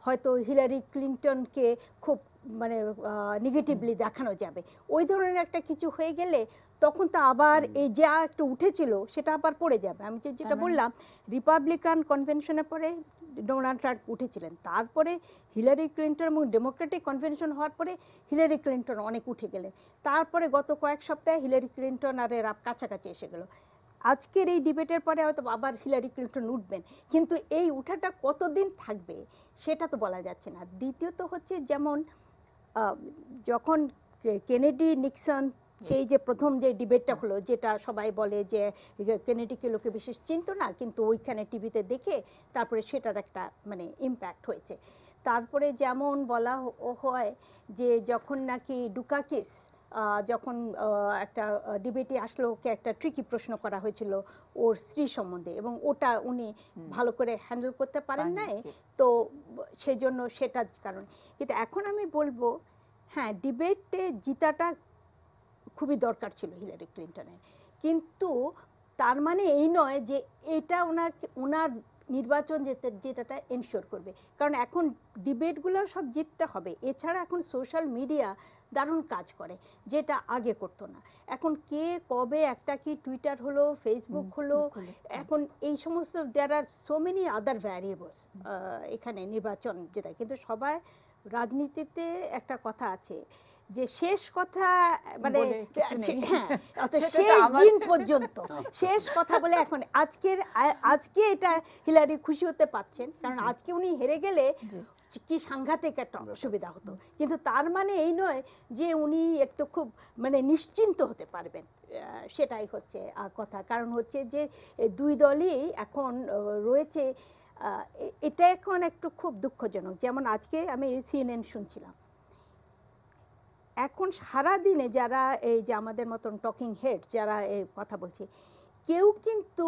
হয়তো হিলারি ক্লিন্টনকে খুব মানে নেগেটিভলি দেখানো যাবে, ওই ধরনের একটা কিছু হয়ে গেলে তখন তো আবার এই যা একটু উঠেছিল সেটা আবার পড়ে যাবে। আমি যেটা বললাম, রিপাবলিকান কনভেনশনের পরে ডোনাল্ড ট্রাম্প উঠেছিলেন, তারপরে হিলারি ক্লিন্টন এবং ডেমোক্রেটিক কনভেনশন হওয়ার পরে হিলারি ক্লিন্টন অনেক উঠে গেলেন, তারপরে গত কয়েক সপ্তাহে হিলারি ক্লিন্টন আর এর কাছাকাছি এসে গেল। আজকের এই ডিবেটের পরে হয়তো আবার হিলারি ক্লিন্টন উঠবেন, কিন্তু এই উঠাটা কতদিন থাকবে সেটা তো বলা যাচ্ছে না। দ্বিতীয়ত হচ্ছে যেমন যখন কেনেডি নিক্সন সেই যে প্রথম যে ডিবেটটা হলো, যেটা সবাই বলে যে কেনেডিকে লোকে বিশেষ চিনত না, কিন্তু ওইখানে টিভিতে দেখে তারপরে সেটার একটা মানে ইম্প্যাক্ট হয়েছে। তারপরে যেমন বলা হয় যে যখন নাকি ডুকাকিস যখন একটা ডিবেটে আসলো, ওকে একটা ট্রিকি প্রশ্ন করা হয়েছিল ওর স্ত্রী সম্বন্ধে, এবং ওটা উনি ভালো করে হ্যান্ডেল করতে পারেন নাই, তো সেই জন্য সেটার কারণ। কিন্তু এখন আমি বলবো হ্যাঁ, ডিবেটে জিতাটা খুবই দরকার ছিল হিলারি ক্লিন্টনের, কিন্তু তার মানে এই নয় যে এটা ওনার নির্বাচন যেটা এনশিওর করবে, কারণ এখন ডিবেটগুলো সব জিততে হবে। এছাড়া এখন সোশ্যাল মিডিয়া দারুণ কাজ করে, যেটা আগে করতো না। এখন কে কবে একটা কি টুইটার হলো, ফেসবুক হলো, এখন এই সমস্ত দেয়ার আর সো মেনি আদার ভ্যারিয়েবলস এখানে নির্বাচন যেটা। কিন্তু সবাই রাজনীতিতে একটা কথা আছে যে শেষ কথা মানে হ্যাঁ, শেষ দিন পর্যন্ত শেষ কথা বলে। এখন আজকে এটা হিলারি খুশি হতে পারছেন, কারণ আজকে উনি হেরে গেলে কি সাংঘাতিক একটা অসুবিধা হতো, কিন্তু তার মানে এই নয় যে উনি একটু খুব মানে নিশ্চিন্ত হতে পারবেন, সেটাই হচ্ছে কথা। কারণ হচ্ছে যে দুই দলই এখন রয়েছে, এটা এখন একটু খুব দুঃখজনক। যেমন আজকে আমি CNN শুনছিলাম, এখন সারা দিনে যারা এই যে আমাদের মতন টকিং হেড যারা এই কথা বলছে, কেউ কিন্তু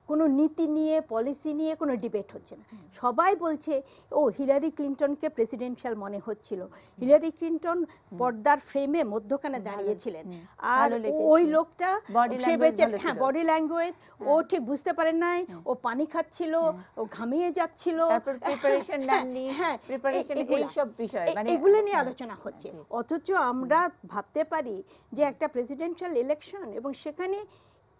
কোনো নীতি নিয়ে পলিসি নিয়ে কোনো ডিবেট হচ্ছে না। সবাই বলছে ও হিলারি ক্লিন্টনকে প্রেসিডেন্সিয়াল মনে হচ্ছিল, হিলারি ক্লিন্টন পর্দার ফ্রেমে মধ্যখানে দাঁড়িয়েছিলেন, আর ওই লোকটা হ্যাঁ বডি ল্যাঙ্গুয়েজ ও ঠিক বুঝতে পারেন নাই, ও পানি খাচ্ছিল, ও ঘামিয়ে যাচ্ছিল, হ্যাঁ এগুলো নিয়ে আলোচনা হচ্ছে। অথচ আমরা ভাবতে পারি যে একটা প্রেসিডেন্সিয়াল ইলেকশন, এবং সেখানে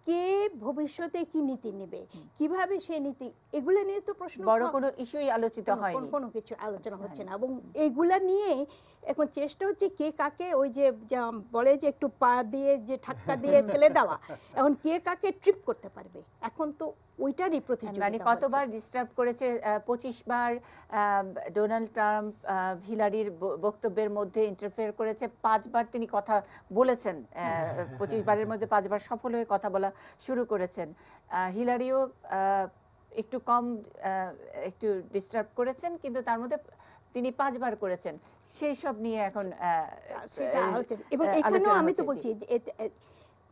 কে ভবিষ্যতে কি নীতি নেবে, কিভাবে সে নীতি, এগুলো নিয়ে তো প্রশ্ন, বড় কোনো ইস্যুই আলোচিত হয়নি, কোনো কিছু আলোচনা হচ্ছে না। এবং এগুলা নিয়ে এখন চেষ্টা হচ্ছে কে কাকে, ওই যে বলে যে একটু পা দিয়ে যে ধাক্কা দিয়ে ফেলে দেওয়া, এখন কে কাকে ট্রিপ করতে পারবে, এখন তো ওইটারই প্রতিযোগিতা। মানে কতবার ডিস্টার্ব করেছে, 25 বার ডোনাল্ড ট্রাম্প হিলারির বক্তব্যের মধ্যে ইন্টারফেয়ার করেছে, 5 বার তিনি কথা বলেছেন, 25 বারের মধ্যে 5 বার সফল হয়ে কথা বলা শুরু করেছেন। হিলারিও একটু কম একটু ডিস্টার্ব করেছেন, কিন্তু তার মধ্যে তিনি 5 বার করেছেন। সেই সব নিয়ে এখন এবং এখানেও আমি তো বলছি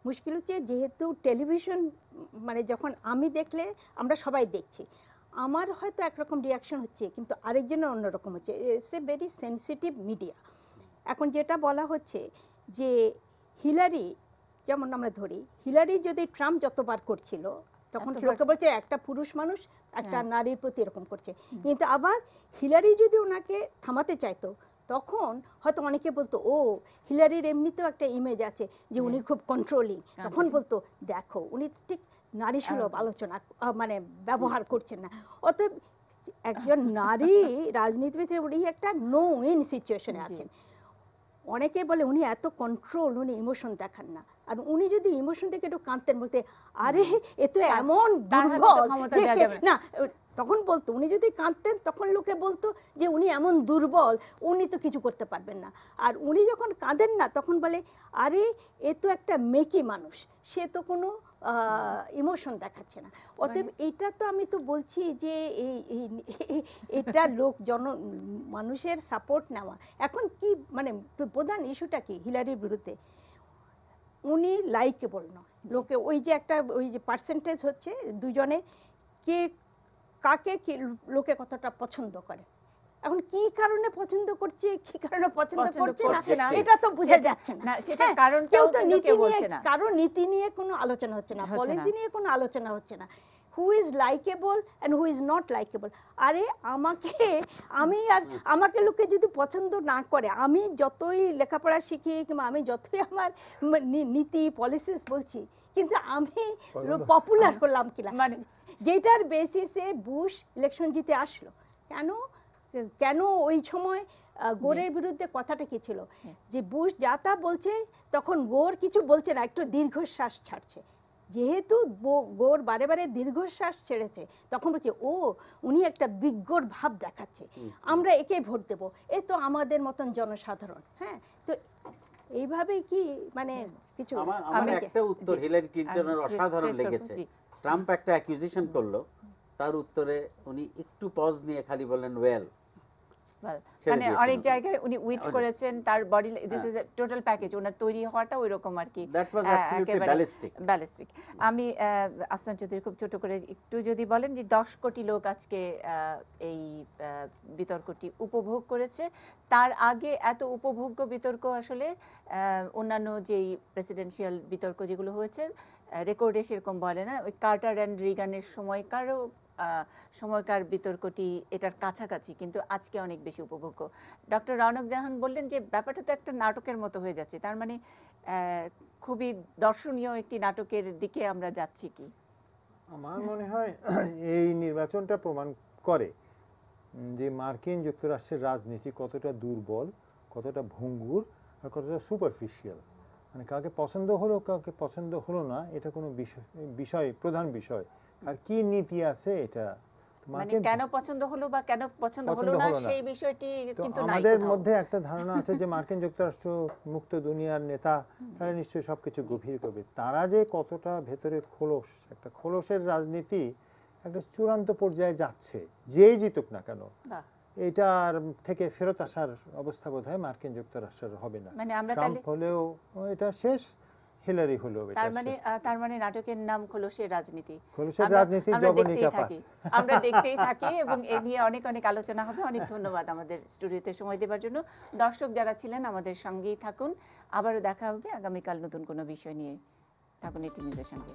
মুশকিল হচ্ছে যেহেতু টেলিভিশন মানে যখন আমি দেখলে আমরা সবাই দেখছি, আমার হয়তো একরকম রিয়াকশন হচ্ছে কিন্তু আরেকজনের অন্যরকম হচ্ছে। It's a very sensitive media. এখন যেটা বলা হচ্ছে যে হিলারি, যেমন আমরা ধরি হিলারি যদি ট্রাম্প যতবার করছিল তখন লোকে বলছে একটা পুরুষ মানুষ একটা নারীর প্রতি এরকম করছে, কিন্তু আবার হিলারি যদি ওনাকে থামাতে চাইতো তখন হয়তো অনেকে বলতো ও হিলারির এমনিতেও একটা ইমেজ আছে যে উনি খুব কন্ট্রোলিং, তখন বলতো দেখো উনি ঠিক নারী সুলভ আলোচনা মানে ব্যবহার করছেন না। অতএব একজন নারী রাজনীতিবিদ উনি একটা নো উইন সিচুয়েশনে আছেন। অনেকে বলে উনি এত কন্ট্রোল, উনি ইমোশন দেখান না, আর উনি যদি ইমোশন থেকে একটু কাঁদতেন বলতে আরে এ তো এমন দুর্বল না, তখন বলতো উনি যদি কাঁদতেন তখন লোকে বলতো যে উনি এমন দুর্বল, উনি তো কিছু করতে পারবেন না। আর উনি যখন কাঁদেন না তখন বলে আরে এ তো একটা মেকি মানুষ, সে তো কোনো ইমোশন দেখাচ্ছে না। অতএব এইটা তো আমি তো বলছি যে এটা মানুষের সাপোর্ট নেওয়া। এখন কি মানে প্রধান ইস্যুটা কি হিলারির বিরুদ্ধে? উনি লাইকেবল নয়, লোকে ওই যে একটা ওই যে পার্সেন্টেজ হচ্ছে দুজনে কে কাকে লোকে কতটা পছন্দ করে। এখন কি কারণে পছন্দ করছে কি কারণে পছন্দ করছে না এটা তো বোঝা যাচ্ছে না। সেটা কারণটাও কিন্তু কেউ বলছে না। কারণ নীতি নিয়ে কোনো আলোচনা হচ্ছে না, পলিসি নিয়ে কোনো আলোচনা হচ্ছে না। Who is likeable and who is not likeable. আরে আমাকে লোকে যদি পছন্দ না করে, আমি যতই লেখাপড়া শিখি কিংবা আমি যতই আমার নীতি পলিসিস বলছি, কিন্তু আমি পপুলার হলাম কিনা মানে যেটার বেসিসে বুশ ইলেকশন জিতে আসলো। কেন ওই সময় গোরের বিরুদ্ধে কথাটা কি ছিল যে বুশ যা তা বলছে, তখন গোর কিছু বলছে না, একটু দীর্ঘশ্বাস ছাড়ছে। যেহেতু গোর বারে বারে দীর্ঘশ্বাস ছেড়েছে তখন বলছে ও উনি একটা বিজ্ঞর ভাব দেখাচ্ছে, আমরা একে ভোট দেবো, এ তো আমাদের মতন জনসাধারণ। হ্যাঁ, তো এইভাবে কি মানে কিছু আমার একটা উত্তর হিলারি ক্লিনটনের অসাধারণ লেগেছে। ট্রাম্প একটা অ্যাকুজিশন করলো, তার উত্তরে উনি একটু পজ নিয়ে খালি বললেন ওয়েল, মানে অনেক জায়গায় উনি উইট করেছেন, তার body this is a total package, ওনার তৈরি হওয়াটা ওইরকম আর কি, দ্যাট ওয়াজ অ্যাবসলিউটলি ব্যালিস্টিক। আমি আফসান চৌধুরী খুব ছোট করে একটু যদি বলেন যে 10 কোটি লোক আজকে এই বিতর্কটি উপভোগ করেছে, তার আগে এত উপভোগ্য বিতর্ক আসলে অন্যান্য যেই প্রেসিডেন্সিয়াল বিতর্ক যেগুলো হয়েছে রেকর্ডে সেরকম বলে না। ওই কার্টার অ্যান্ড রিগানের সময়কার বিতর্কটি এটার কাছাকাছি, কিন্তু আজকে অনেক বেশি উপভোগ্য। ডক্টর রওনক জাহান বললেন যে ব্যাপারটা তো একটা নাটকের মতো হয়ে যাচ্ছে, তার মানে খুবই দর্শনীয় একটি নাটকের দিকে আমরা যাচ্ছি কি? আমার মনে হয় এই নির্বাচনটা প্রমাণ করে যে মার্কিন যুক্তরাষ্ট্রের রাজনীতি কতটা দুর্বল, কতটা ভঙ্গুর আর কতটা সুপারফিশিয়াল। মানে কাউকে পছন্দ হলো কাউকে পছন্দ হলো না, এটা কোনো প্রধান বিষয়। আর কি নীতি আছে এটা মানে কেন পছন্দ হলো বা কেন পছন্দ হলো না সেই বিষয়টি কিন্তু নাই। আমাদের মধ্যে একটা ধারণা আছে যে মার্কিন যুক্তরাষ্ট্র মুক্ত দুনিয়ার নেতা, তারা নিশ্চয়ই সবকিছু গভীর করবে। তারা যে কতটা ভেতরে খোলস, একটা খোলসের রাজনীতি একটা চূড়ান্ত পর্যায়ে যাচ্ছে, যেই জিতুক না কেন এটার থেকে ফেরত আসার অবস্থা বোধহয় মার্কিন যুক্তরাষ্ট্রের হবে না। ট্রাম্প হলেও এটা শেষ, হিলারি হলো তার মানে নাটকের নাম খোলসের রাজনীতি। খোলসের রাজনীতি জবনিকাপাত আমরা দেখতেই থাকি এবং এ নিয়ে অনেক অনেক আলোচনা হবে। অনেক ধন্যবাদ আমাদের স্টুডিওতে সময় দেওয়ার জন্য। দর্শক যারা ছিলেন আমাদের সঙ্গেই থাকুন, আবারও দেখা হবে আগামীকাল নতুন কোনো বিষয় নিয়ে। থাকুন এটি নিউজের সঙ্গে।